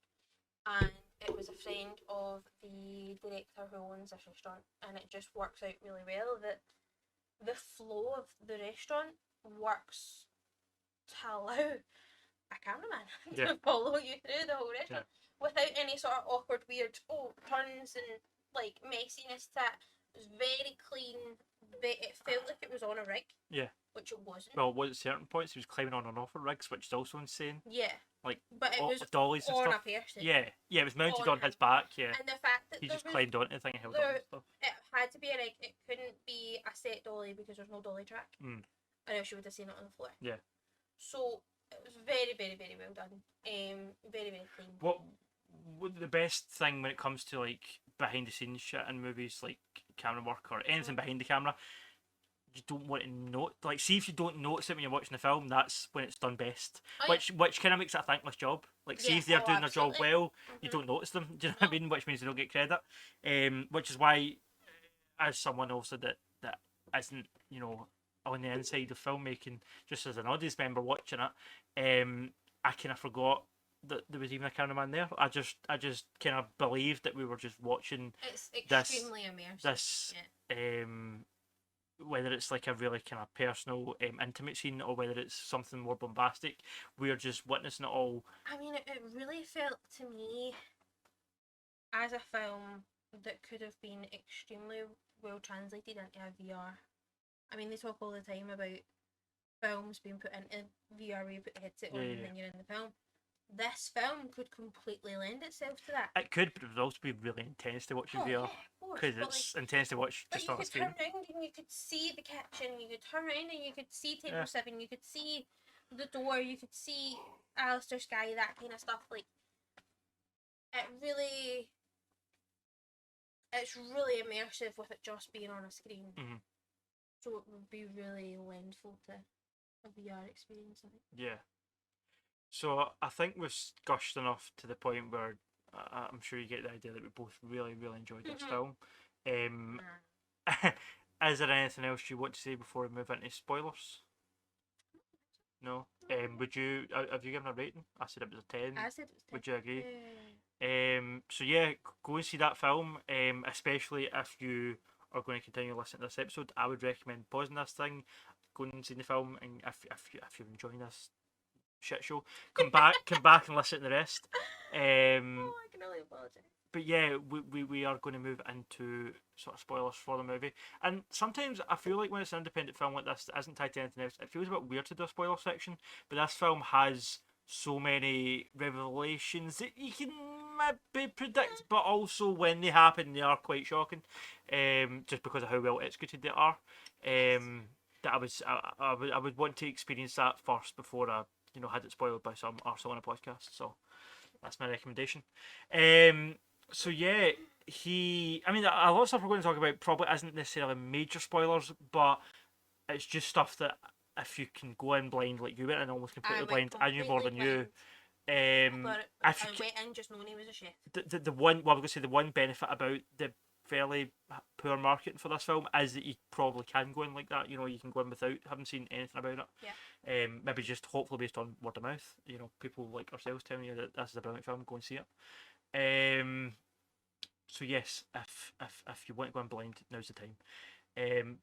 Speaker 2: and it was a friend of the director who owns this restaurant, and it just works out really well that the flow of the restaurant works to allow a cameraman to follow you through the whole restaurant without any sort of awkward, weird turns and like messiness to it. It was very clean. It felt like it was on a rig. Yeah. Which it wasn't.
Speaker 1: Well, at certain points he was climbing on and off of rigs, which is also insane.
Speaker 2: Yeah.
Speaker 1: Like,
Speaker 2: but it was
Speaker 1: dollies and
Speaker 2: on
Speaker 1: stuff.
Speaker 2: A person.
Speaker 1: Yeah, it was mounted on his back. Yeah.
Speaker 2: And the fact that
Speaker 1: he just climbed onto the thing and held on and stuff.
Speaker 2: It had to be a rig. It couldn't be a set dolly because there's no dolly track. Or else you would have seen it on the floor. Yeah. So it was very, very, very well done. Very, very clean.
Speaker 1: What the best thing when it comes to like behind the scenes shit in movies, like camera work or anything behind the camera, you don't want to note. Like, see if you don't notice it when you're watching the film, that's when it's done best. Which kind of makes it a thankless job. Like, see if they're doing their job well, you don't notice them. Do you know what I mean? Which means they don't get credit. Which is why, as someone also that isn't, on the inside of filmmaking, just as an audience member watching it, I kind of forgot that there was even a cameraman there. I just kind of believed that we were just watching.
Speaker 2: It's extremely immersive.
Speaker 1: Whether it's like a really kind of personal, intimate scene, or whether it's something more bombastic, we're just witnessing it all.
Speaker 2: I mean, it really felt to me as a film that could have been extremely well translated into a VR. I mean, they talk all the time about films being put into VR where you put the headset on and then you're in the film. This film could completely lend itself to that.
Speaker 1: It could, but it would also be really intense to watch in VR. Because it's intense to watch just on a screen.
Speaker 2: You could turn around and you could see the kitchen, you could turn around and you could see table 7, you could see the door, you could see Alistair Sky, that kind of stuff. Like, it's really immersive with it just being on a screen.
Speaker 1: Mm-hmm.
Speaker 2: So it would be really lendful to a VR experience, I think.
Speaker 1: Yeah. So I think we've gushed enough to the point where I'm sure you get the idea that we both really, really enjoyed this film. Is there anything else you want to say before we move into spoilers? No. Would you? Have you given a rating? I said it was a 10.
Speaker 2: I said it was 10.
Speaker 1: Would you agree? So yeah, go and see that film. Especially if you are going to continue listening to this episode, I would recommend pausing this thing, going and seeing the film, and if you're enjoying this shit show, come back and listen to the rest.
Speaker 2: I can only apologise.
Speaker 1: But yeah, we are going to move into sort of spoilers for the movie. And sometimes I feel like when it's an independent film like this that isn't tied to anything else, it feels a bit weird to do a spoiler section. But this film has so many revelations that you can maybe predict, but also when they happen, they are quite shocking. Just because of how well executed they are. That I would want to experience that first before I had it spoiled by some arsehole on a podcast. So that's my recommendation. So yeah, I mean, a lot of stuff we're going to talk about probably isn't necessarily major spoilers, but it's just stuff that if you can go in blind, like you went in almost completely blind, I knew more than you.
Speaker 2: I went in just knowing he was a chef.
Speaker 1: The one, well, I'm going to say the one benefit about the fairly poor marketing for this film is that you probably can go in like that. You can go in without having seen anything about it.
Speaker 2: Yeah.
Speaker 1: Maybe just hopefully based on word of mouth. People like ourselves telling you that this is a brilliant film, go and see it. So yes, if you want to go in blind, now's the time.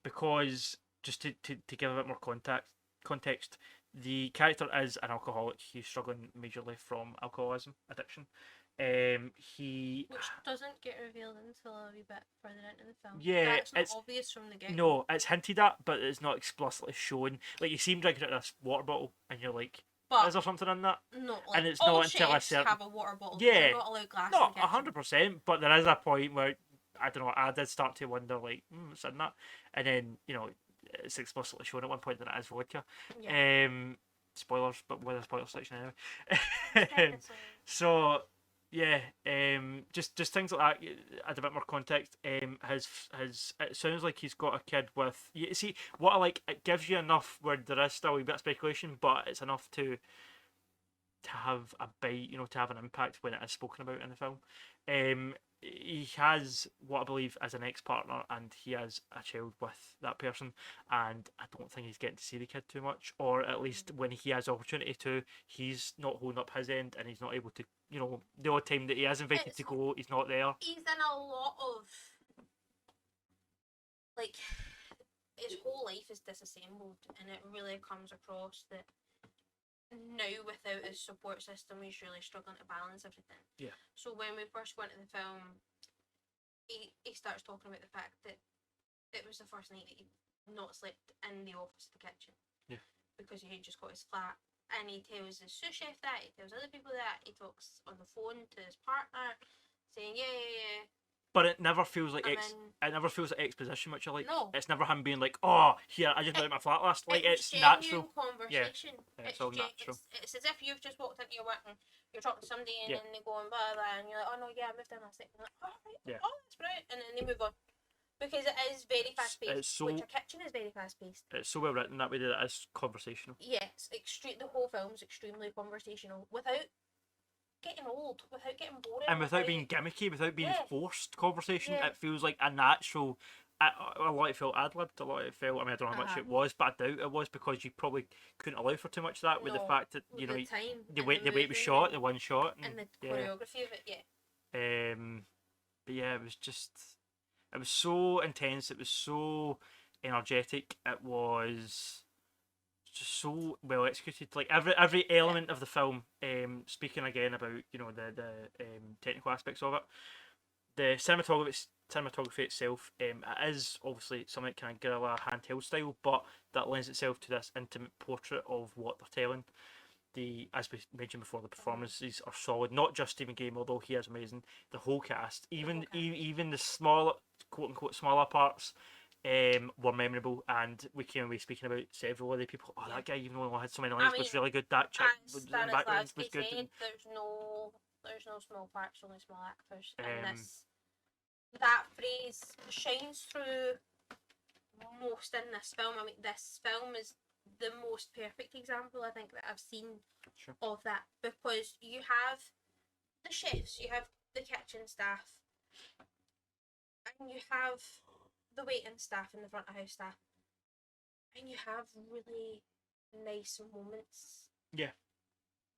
Speaker 1: Because just to give a bit more context, the character is an alcoholic. He's struggling majorly from alcoholism addiction. Which
Speaker 2: doesn't get revealed until a wee bit further into the film.
Speaker 1: Yeah,
Speaker 2: it's not obvious from the get.
Speaker 1: No, it's hinted at, but it's not explicitly shown. Like, you see him drinking out of this water bottle, and you're like, is there something in that?
Speaker 2: No,
Speaker 1: and it's
Speaker 2: all
Speaker 1: not until a certain.
Speaker 2: Have a water bottle.
Speaker 1: Yeah,
Speaker 2: they're not allowed glass.
Speaker 1: Not 100%, but there is a point where I don't know. I did start to wonder, like, what's in that? And then it's explicitly shown at one point that it is vodka.
Speaker 2: Yeah.
Speaker 1: Spoilers, but with a spoiler section anyway. So yeah, just things like that. Add a bit more context. His it sounds like he's got a kid with. You see what I like. It gives you enough where there is still a bit of speculation, but it's enough to have a bite. To have an impact when it is spoken about in the film. He has what I believe is an ex-partner, and he has a child with that person, and I don't think he's getting to see the kid too much, or at least when he has the opportunity to, he's not holding up his end, and he's not able to, the odd time that he is invited to go, he's not there.
Speaker 2: He's in a lot of, like, his whole life is disassembled, and it really comes across that now without his support system he's really struggling to balance everything.
Speaker 1: Yeah.
Speaker 2: So when we first went to the film, he starts talking about the fact that it was the first night that he'd not slept in the office of the kitchen.
Speaker 1: Yeah.
Speaker 2: Because he had just got his flat, and he tells his sous chef that, he tells other people that, he talks on the phone to his partner saying yeah.
Speaker 1: But it never feels like exposition, which I like.
Speaker 2: No.
Speaker 1: It's never him being like, oh, here, I just moved my flat last. Like, it's natural
Speaker 2: conversation.
Speaker 1: Yeah, it's all natural.
Speaker 2: It's as if you've just walked into your work and you're talking to somebody and then they go and blah blah, and you're like, oh no, yeah, I moved in last night. And they're like, oh right, oh that's brilliant, and then they move on. Because it is very fast paced. Which a kitchen is very fast paced.
Speaker 1: It's so well written that way that it is conversational.
Speaker 2: Yes, the whole film's extremely conversational without getting old, without getting boring,
Speaker 1: and without being gimmicky, without being forced conversation.
Speaker 2: Yeah.
Speaker 1: It feels like a natural. A lot of it felt ad-libbed, a lot of it felt. I mean, I don't know how much it was, but I doubt it was, because you probably couldn't allow for too much of that with the fact that the way it was shot, the one shot,
Speaker 2: and the choreography of it. Yeah.
Speaker 1: But yeah, it was so intense. It was so energetic. It was just so well executed. Like every element of the film. Speaking again about the technical aspects of it, the cinematography itself, it is obviously something kind of guerrilla handheld style, but that lends itself to this intimate portrait of what they're telling. As we mentioned before, the performances are solid. Not just Stephen Game, although he is amazing. The whole cast, even the small, quote unquote, smaller parts, were memorable, and we came away speaking about several other people. Oh, that guy, even though he had so many lines, was really good. That chick in the background was good.
Speaker 2: Said, there's no small parts, only small actors, and that phrase shines through most in this film. I mean, this film is the most perfect example I think that I've seen of that, because you have the chefs, you have the kitchen staff, and you have the waiting staff and the front of house staff, and you have really nice moments.
Speaker 1: Yeah.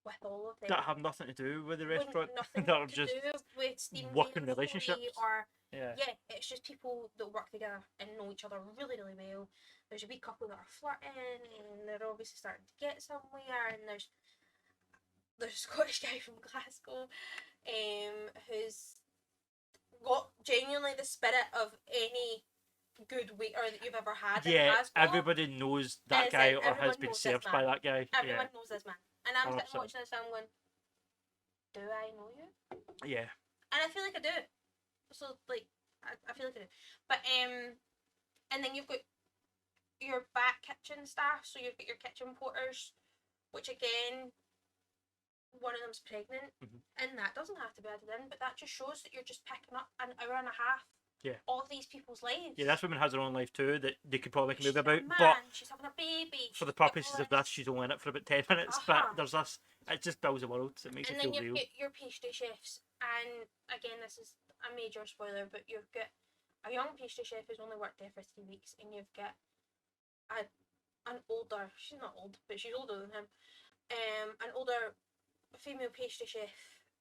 Speaker 2: With all of them.
Speaker 1: That have nothing to do with the restaurant.
Speaker 2: Nothing
Speaker 1: that are
Speaker 2: to
Speaker 1: just
Speaker 2: do with Stephen
Speaker 1: working relationships.
Speaker 2: Or
Speaker 1: yeah,
Speaker 2: it's just people that work together and know each other really, really well. There's a wee couple that are flirting and they're obviously starting to get somewhere, and there's a Scottish guy from Glasgow who's got genuinely the spirit of any good waiter that you've ever had.
Speaker 1: Yeah, everybody knows that guy or has been served by that guy.
Speaker 2: Everyone knows this man. And I'm sitting watching this film going, do I know you?
Speaker 1: Yeah.
Speaker 2: And I feel like I do. So, like, I feel like I do. But, and then you've got your back kitchen staff, so you've got your kitchen porters, which again, one of them's pregnant, and that doesn't have to be added in, but that just shows that you're just picking up an hour and a half of these people's lives.
Speaker 1: Yeah, this woman has her own life too that they could probably make a movie about.
Speaker 2: But she's having a baby.
Speaker 1: For the purposes of this, she's only in it for about 10 minutes. But there's this. It just builds the world. It makes it feel real.
Speaker 2: And then you've got your pastry chefs, and again, this is a major spoiler, but you've got a young pastry chef who's only worked there for 3 weeks, and you've got an older. She's not old, but she's older than him. An older female pastry chef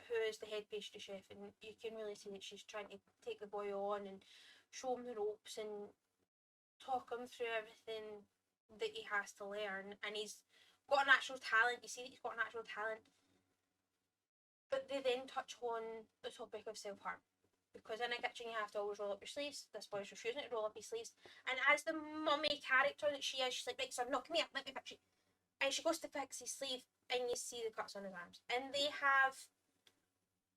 Speaker 2: who is the head pastry chef, and you can really see that she's trying to take the boy on and show him the ropes and talk him through everything that he has to learn. And he's got a natural talent. You see that he's got a natural talent. But they then touch on the topic of self-harm, because in a kitchen you have to always roll up your sleeves. This boy's refusing to roll up his sleeves, and as the mummy character that she is, she's like, right son, knock me up, let me fix you. And she goes to fix his sleeve, and you see the cuts on his arms, and they have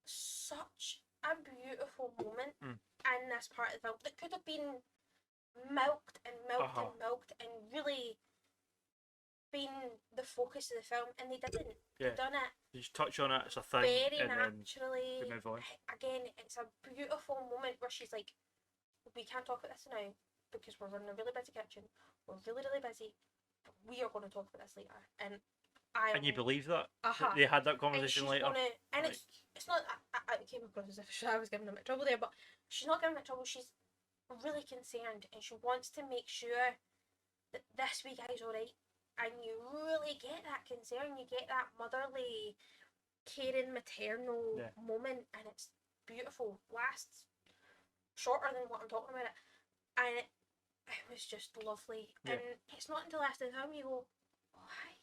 Speaker 2: such a beautiful moment in this part of the film that could have been milked and really been the focus of the film, and they didn't. They done it.
Speaker 1: You just touch on it, it's a thing,
Speaker 2: very
Speaker 1: and
Speaker 2: naturally.
Speaker 1: Then we move on.
Speaker 2: Again, it's a beautiful moment where she's like, we can't talk about this now because we're running a really busy kitchen. We're really, really busy. But we are going to talk about this later. And you believe
Speaker 1: that? They had that conversation later?
Speaker 2: And like, it's not, I came across as if I was giving them trouble there, but she's not giving them trouble. She's really concerned, and she wants to make sure that this wee guy's alright. And you really get that concern, you get that motherly, caring, maternal moment, and it's beautiful. Lasts shorter than what I'm talking about it, and it was just lovely. And it's not until after the film you go, oh hi,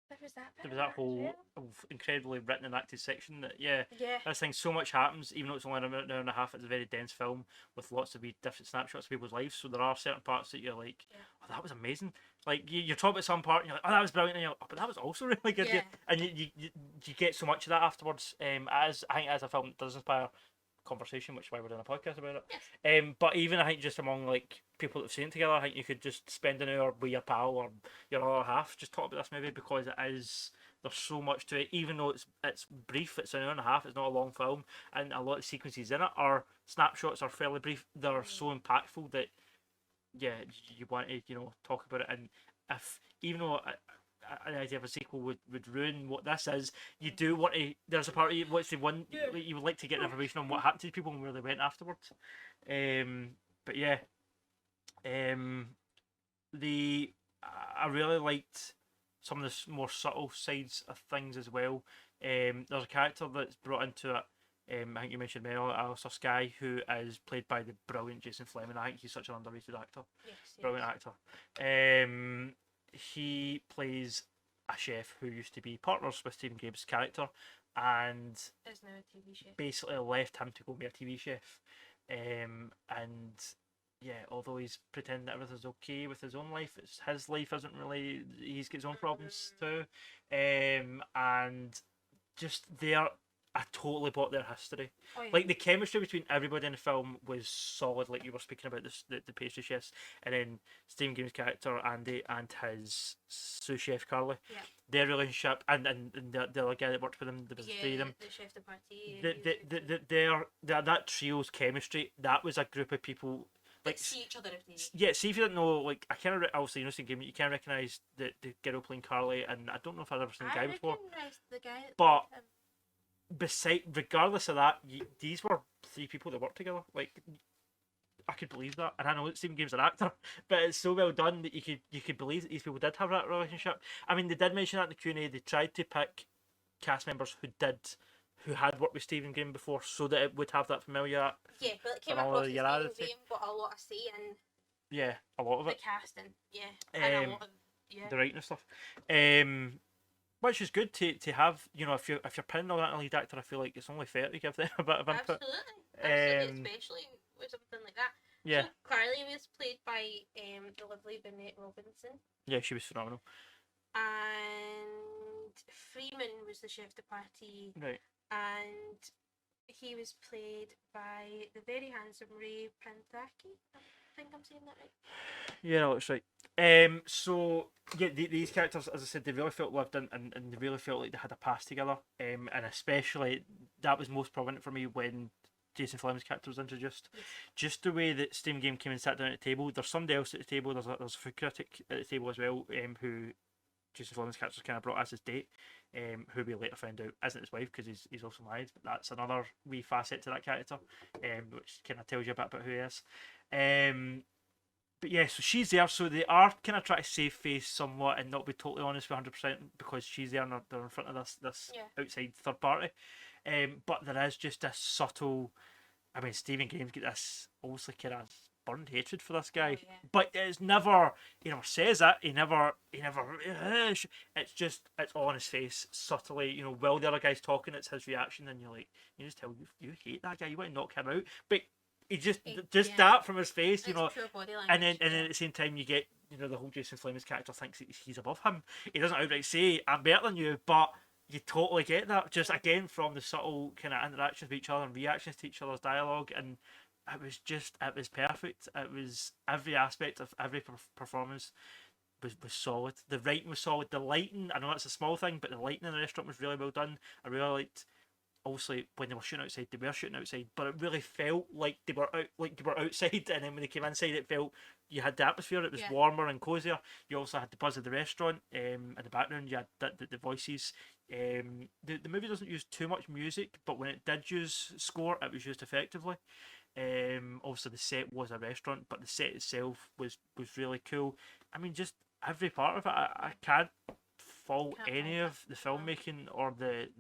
Speaker 2: there was that whole
Speaker 1: incredibly written and acted section that this thing, so much happens, even though it's only an hour and a half. It's a very dense film with lots of different snapshots of people's lives, so there are certain parts that you're like, oh, that was amazing. Like you're talking about some part and you're like, oh, that was brilliant, and you're like, oh, but that was also really good. And you get so much of that afterwards. I think as a film that does inspire conversation, which is why we're doing a podcast about it. But even I think just among like people that have seen it together, I think you could just spend an hour with your pal or your other half just talk about this movie, because there's so much to it. Even though it's brief, it's an hour and a half, it's not a long film, and a lot of sequences in it are snapshots, are fairly brief. They're so impactful that you want to talk about it. And if even though an idea of a sequel would ruin what this is, you do want to. There's a part of you what's the one you would like to get information on what happened to people and where they went afterwards. But yeah, I really liked some of the more subtle sides of things as well. There's a character that's brought into it. I think you mentioned Mel, Alistair Skye, who is played by the brilliant Jason Fleming. I think he's such an underrated actor. Brilliant actor. He plays a chef who used to be partners with Stephen Gabe's character, and
Speaker 2: Is now a TV chef.
Speaker 1: basically left him to go be a TV chef. And yeah, although he's pretending that everything's okay with his own life, his life isn't really. He's got his own problems too. And just I totally bought their history.
Speaker 2: Oh, yeah.
Speaker 1: Like the chemistry between everybody in the film was solid. Like you were speaking about the pastry chefs, and then Stephen Game's character Andy and his sous chef Carly.
Speaker 2: Yeah.
Speaker 1: Their relationship and the other guy that worked with them, there was three of them.
Speaker 2: The chef de partie.
Speaker 1: That trio's chemistry. That was a group of people. Like
Speaker 2: see each other if they.
Speaker 1: Yeah, see if you don't know, like I kind of obviously Stephen Game, you can recognise the girl playing Carly, and I don't know if I've ever seen the guy before.
Speaker 2: The guy.
Speaker 1: But regardless of that, these were three people that worked together. Like I could believe that, and I know Stephen Game's an actor, but it's so well done that you could believe that these people did have that relationship. I mean, they did mention that in the Q&A. They tried to pick cast members who had worked with Stephen Graham before, so that it would have that familiar.
Speaker 2: Yeah, but it came across as Stephen Graham got a lot of say in.
Speaker 1: A lot of
Speaker 2: it.
Speaker 1: The
Speaker 2: casting, and a lot of
Speaker 1: the writing and stuff. Which is good to have. You know, if you're pinning all that on a lead actor, I feel like it's only fair to give them a bit of input.
Speaker 2: Absolutely, especially with something like that.
Speaker 1: Yeah.
Speaker 2: So Carly was played by the lovely Bennett Robinson.
Speaker 1: Yeah, she was phenomenal.
Speaker 2: And Freeman was the chef de partie.
Speaker 1: Right.
Speaker 2: And he was played by the very handsome Ray Prantaki. I think I'm saying that right.
Speaker 1: Yeah, no, that's right. So yeah, these characters, as I said, they really felt lived in, and they really felt like they had a past together. And especially that was most prominent for me when Jason Fleming's character was introduced.
Speaker 2: Yes.
Speaker 1: Just the way that Stephen Game came and sat down at the table. There's somebody else at the table. There's a food critic at the table as well, who Jason Fleming's character kind of brought as his date, who we later found out isn't his wife because he's also married. But that's another wee facet to that character, which kind of tells you a bit about who he is. But yeah, so she's there. So they are kind of trying to save face somewhat and not be totally honest with 100% because she's there and they're in front of this outside third party. But there is just this subtle. I mean, Stephen Game's got this obviously kind of burned hatred for this guy, but it's never. He never says it. He never. It's just it's on his face subtly. You know, while the other guy's talking, it's his reaction, and you're like, you just tell you hate that guy. You want to knock him out, but he just that from his face, you know.
Speaker 2: Pure body language,
Speaker 1: and then at the same time, you get the whole Jason Fleming's character thinks he's above him. He doesn't outright say I'm better than you, but you totally get that just again from the subtle kind of interactions with each other and reactions to each other's dialogue, and it was perfect. It was every aspect of every performance was solid. The writing was solid. The lighting, I know that's a small thing, but the lighting in the restaurant was really well done. I really liked. Obviously, when they were shooting outside, they were shooting outside, but it really felt like they were outside. And then when they came inside, it felt you had the atmosphere. It was warmer and cozier. You also had the buzz of the restaurant. In the background, you had the voices. The movie doesn't use too much music, but when it did use score, it was used effectively. Obviously, the set was a restaurant, but the set itself was really cool. I mean, just every part of it. I can't fault any of the filmmaking or the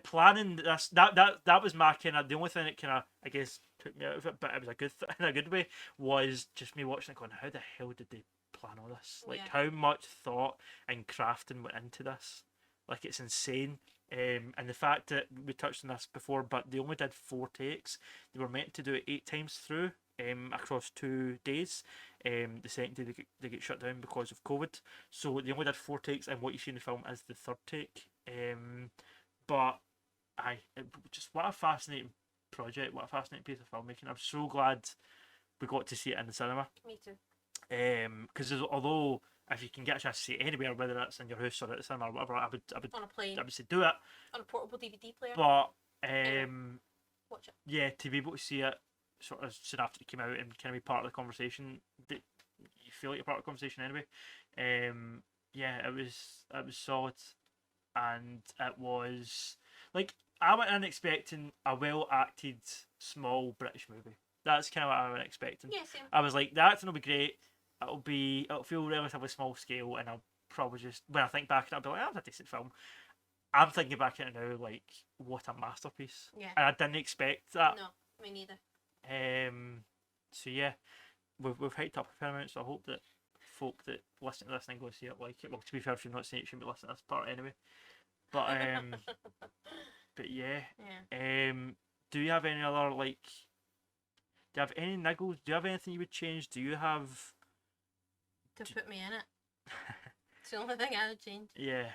Speaker 1: planning. That was my kind of the only thing that kind of I guess took me out of it, but it was a good in a good way. Was just me watching it going, how the hell did they plan all this? Like how much thought and crafting went into this? Like it's insane. And the fact that we touched on this before, but they only did 4 takes. They were meant to do it 8 times through across 2 days. The second day they get shut down because of COVID. So they only did 4 takes, and what you see in the film is the 3rd take. But just what a fascinating project, what a fascinating piece of filmmaking. I'm so glad we got to see it in the cinema.
Speaker 2: Me too.
Speaker 1: Because although if you can get a chance to see it anywhere, whether that's in your house or at the cinema or whatever, I would
Speaker 2: on a plane.
Speaker 1: I would say do it
Speaker 2: on a portable DVD player.
Speaker 1: But
Speaker 2: watch it.
Speaker 1: Yeah, to be able to see it sort of soon after it came out and kind of be part of the conversation, that you feel like you're part of the conversation anyway. Yeah, it was solid, and it was like I went in expecting a well acted small British movie. That's kind of what I was expecting.
Speaker 2: Yeah, same.
Speaker 1: I was like, the acting will be great. It'll feel relatively small scale, and I'll probably just when I think back, I'll be like, that was a decent film. I'm thinking back at it now, like, what a masterpiece.
Speaker 2: Yeah.
Speaker 1: And I didn't expect that.
Speaker 2: No, me neither.
Speaker 1: So yeah, we've hyped up a fair amount, so I hope that folk that listen to this and go see it like it. Well, to be fair, if you've not seen it, you shouldn't be listening to this part anyway. But but yeah.
Speaker 2: Yeah.
Speaker 1: Do you have any other like? Do you have any niggles? Do you have anything you would change? Do you have?
Speaker 2: To put me in it. It's the only thing I would change.
Speaker 1: Yeah.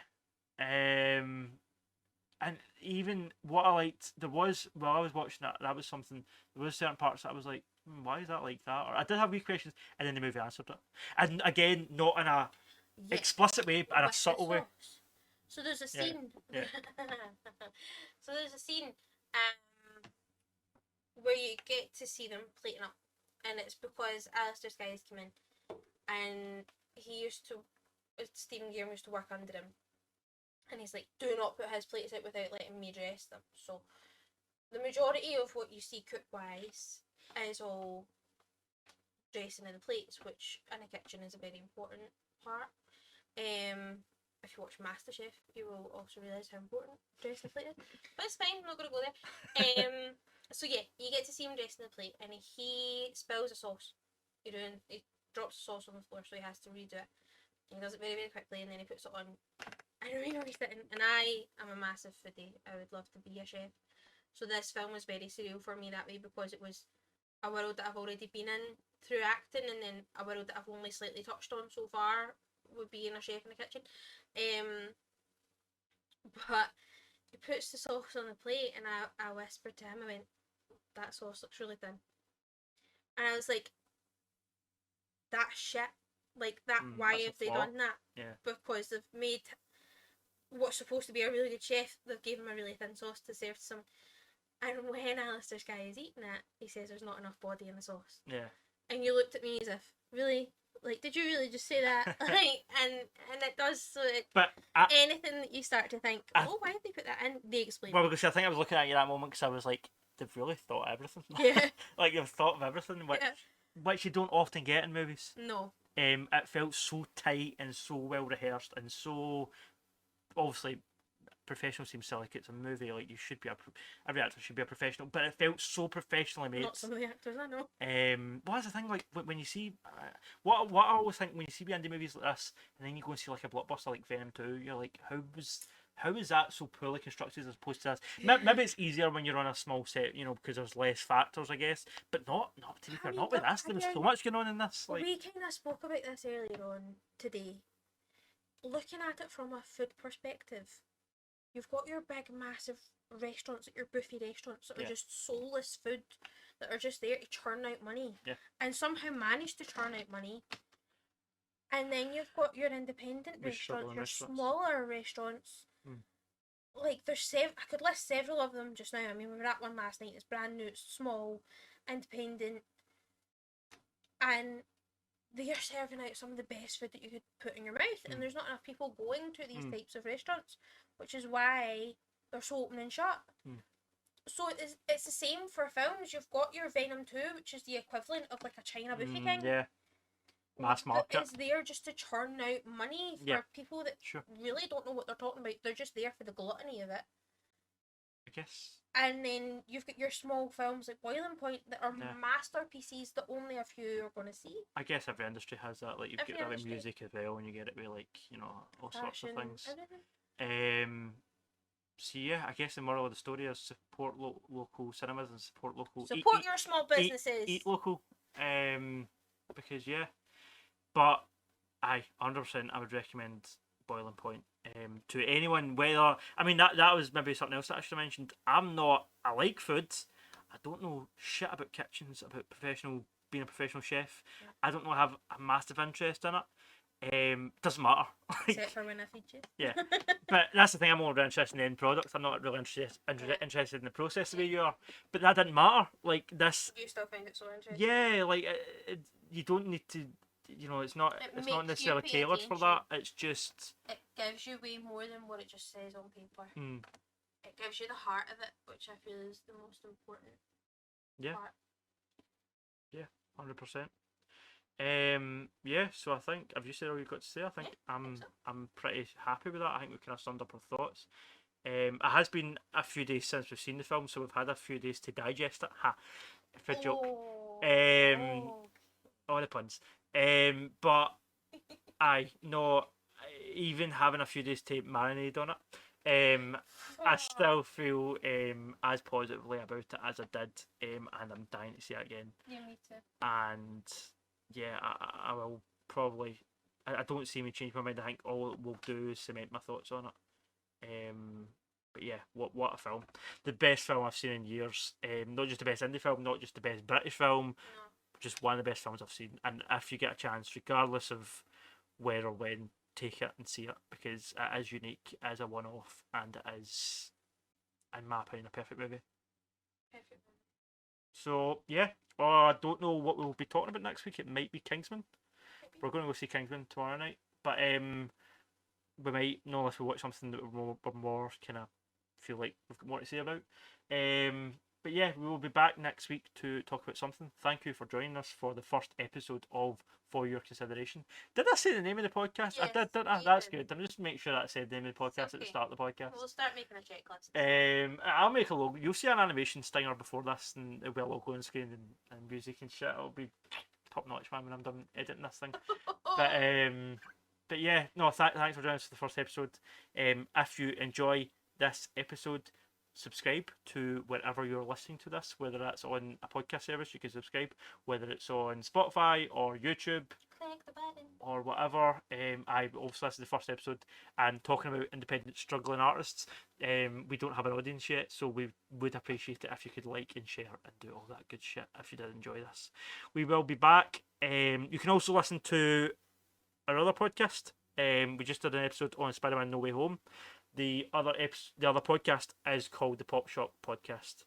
Speaker 1: And even what I liked, there was while I was watching that was something. There was certain parts that I was like, why is that like that? Or I did have wee questions, and then the movie answered it. And again, not in a
Speaker 2: Yeah.
Speaker 1: explicit way, but in a
Speaker 2: With the
Speaker 1: subtle way.
Speaker 2: sauce. So there's a
Speaker 1: Yeah,
Speaker 2: scene.
Speaker 1: yeah.
Speaker 2: So there's a scene where you get to see them plating up, and it's because Alistair Skies came in, and he used to, Stephen Guillermo used to work under him, and he's like, do not put his plates out without letting me dress them. So the majority of what you see cook wise is all dressing of the plates, which in a kitchen is a very important part. If you watch MasterChef, you will also realise how important dressing the plate is. But it's fine, I'm not going to go there. So yeah, you get to see him dressing the plate, and he spills a sauce. He drops the sauce on the floor, so he has to redo it. He does it very, very quickly, and then he puts it on. I don't know he's sitting, and I am a massive foodie. I would love to be a chef. So this film was very surreal for me that way, because it was a world that I've already been in through acting, and then a world that I've only slightly touched on so far with being a chef in the kitchen. But he puts the sauce on the plate, and I whispered to him, I went, that sauce looks really thin. And I was like, that's shit. Like, that, why
Speaker 1: That's a
Speaker 2: have they
Speaker 1: flaw.
Speaker 2: done that?
Speaker 1: Yeah.
Speaker 2: Because they've made what's supposed to be a really good chef, they've given him a really thin sauce to serve to some. And when Alistair Sky is eating it, he says there's not enough body in the sauce.
Speaker 1: Yeah.
Speaker 2: And you looked at me as if, really? Like, did you really just say that? Like, and it does, so
Speaker 1: But
Speaker 2: anything that you start to think, oh, why did they put that in? They explain.
Speaker 1: Well, because I think I was looking at you that moment because I was like, they've really thought everything.
Speaker 2: Yeah.
Speaker 1: Like they've thought of everything, which you don't often get in movies.
Speaker 2: No.
Speaker 1: It felt so tight and so well rehearsed and so obviously professional seems silly like it's a movie, like you should be every actor should be a professional, but it felt so professionally made.
Speaker 2: Not some of the actors I know.
Speaker 1: Well, that's the thing, like when you see what I always think when you see indie movies like this and then you go and see like a blockbuster like Venom 2, you're like, how is that so poorly constructed as opposed to this? Maybe it's easier when you're on a small set, you know, because there's less factors, I guess. But not to be fair, not with this. There was so much going on in this. Like,
Speaker 2: we kind of spoke about this earlier on today. Looking at it from a food perspective, you've got your big, massive restaurants, like your buffet restaurants that are just soulless food, that are just there to churn out money, and somehow manage to churn out money. And then you've got your independent restaurants, your smaller restaurants. Like, there's I could list several of them just now. I mean, we were at one last night. It's brand new, it's small, independent, and they are serving out some of the best food that you could put in your mouth. And there's not enough people going to these types of restaurants, which is why they're so open and shut. So it's the same for films. You've got your Venom 2, which is the equivalent of like a China buffet thing.
Speaker 1: Yeah. Mass market.
Speaker 2: It's there just to churn out money for people that really don't know what they're talking about. They're just there for the gluttony of it.
Speaker 1: I guess.
Speaker 2: And then you've got your small films like Boiling Point that are masterpieces that only a few are going to see.
Speaker 1: I guess every industry has that. Like, you've got that with music as well, and you get it with, like, you know, all sorts of things.
Speaker 2: Everything.
Speaker 1: So yeah, I guess the moral of the story is support local cinemas and support local.
Speaker 2: Support your small businesses.
Speaker 1: Eat local. Because but 100% I would recommend Boiling Point to anyone. Whether that was maybe something else that I should have mentioned. I like food. I don't know shit about kitchens, about being a professional chef. I don't know. I have a massive interest in it. Doesn't matter.
Speaker 2: Except for when I feed you.
Speaker 1: Yeah, but that's the thing. I'm more interested in the end product. I'm not really interested in the process the way you are. But that didn't matter. Like this.
Speaker 2: You still find it so interesting.
Speaker 1: Yeah, like you don't need to. You know, it's not necessarily tailored for that. It's just
Speaker 2: it gives you way more than what it just says on paper. It gives you the heart of it, which I feel is the most important part.
Speaker 1: Yeah, 100%. So I think, have you said all you've got to say? I think I'm pretty happy with that. I think we kind of summed up our thoughts. It has been a few days since we've seen the film, so we've had a few days to digest it. For a joke. All the puns. But even having a few days to marinate on I still feel as positively about it as I did, and I'm dying to see it again.
Speaker 2: Yeah, me too.
Speaker 1: And yeah, I will probably. I don't see me change my mind. I think all it will do is cement my thoughts on it. But yeah, what a film! The best film I've seen in years. Not just the best indie film, not just the best British film,
Speaker 2: No.
Speaker 1: just one of the best films I've seen. And if you get a chance, regardless of where or when, take it and see it because it is unique as a one-off and it is, in my opinion, a perfect movie.
Speaker 2: Perfect.
Speaker 1: So yeah, I don't know what we'll be talking about next week. It might be Kingsman.
Speaker 2: Maybe.
Speaker 1: We're going to go see Kingsman tomorrow night, but we might know unless we watch something that we're more kind of feel like we've got more to say about. But yeah, we will be back next week to talk about something. Thank you for joining us for the first episode of For Your Consideration. Did I say the name of the podcast? I
Speaker 2: Yes,
Speaker 1: did, didn't I?
Speaker 2: you
Speaker 1: That's
Speaker 2: did.
Speaker 1: good. I'm just making sure that I said the name of the podcast at the
Speaker 2: okay.
Speaker 1: start of the podcast.
Speaker 2: We'll start making a checklist.
Speaker 1: I'll make a logo. You'll see an animation stinger before this, and it'll be a logo on screen and music and shit. It'll be top notch, man, when I'm done editing this thing. But yeah, no, thanks for joining us for the first episode. If you enjoy this episode, subscribe to wherever you're listening to this, whether that's on a podcast service, you can subscribe, whether it's on Spotify or YouTube
Speaker 2: Click the button.
Speaker 1: or whatever. I also listened to the first episode and talking about independent struggling artists. We don't have an audience yet, so we would appreciate it if you could like and share and do all that good shit if you did enjoy this. We will be back. You can also listen to our other podcast. We just did an episode on Spider-Man No Way Home. The other podcast is called the Pop Shop Podcast.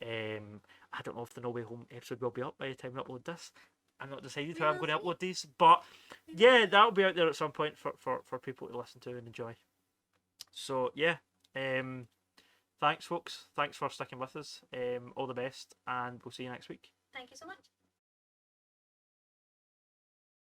Speaker 1: I don't know if the No Way Home episode will be up by the time we upload this. I'm not decided how I'm going to upload these, but yeah, that'll be out there at some point for people to listen to and enjoy. So yeah, thanks folks. Thanks for sticking with us. All the best, and we'll see you next week.
Speaker 2: Thank you so much.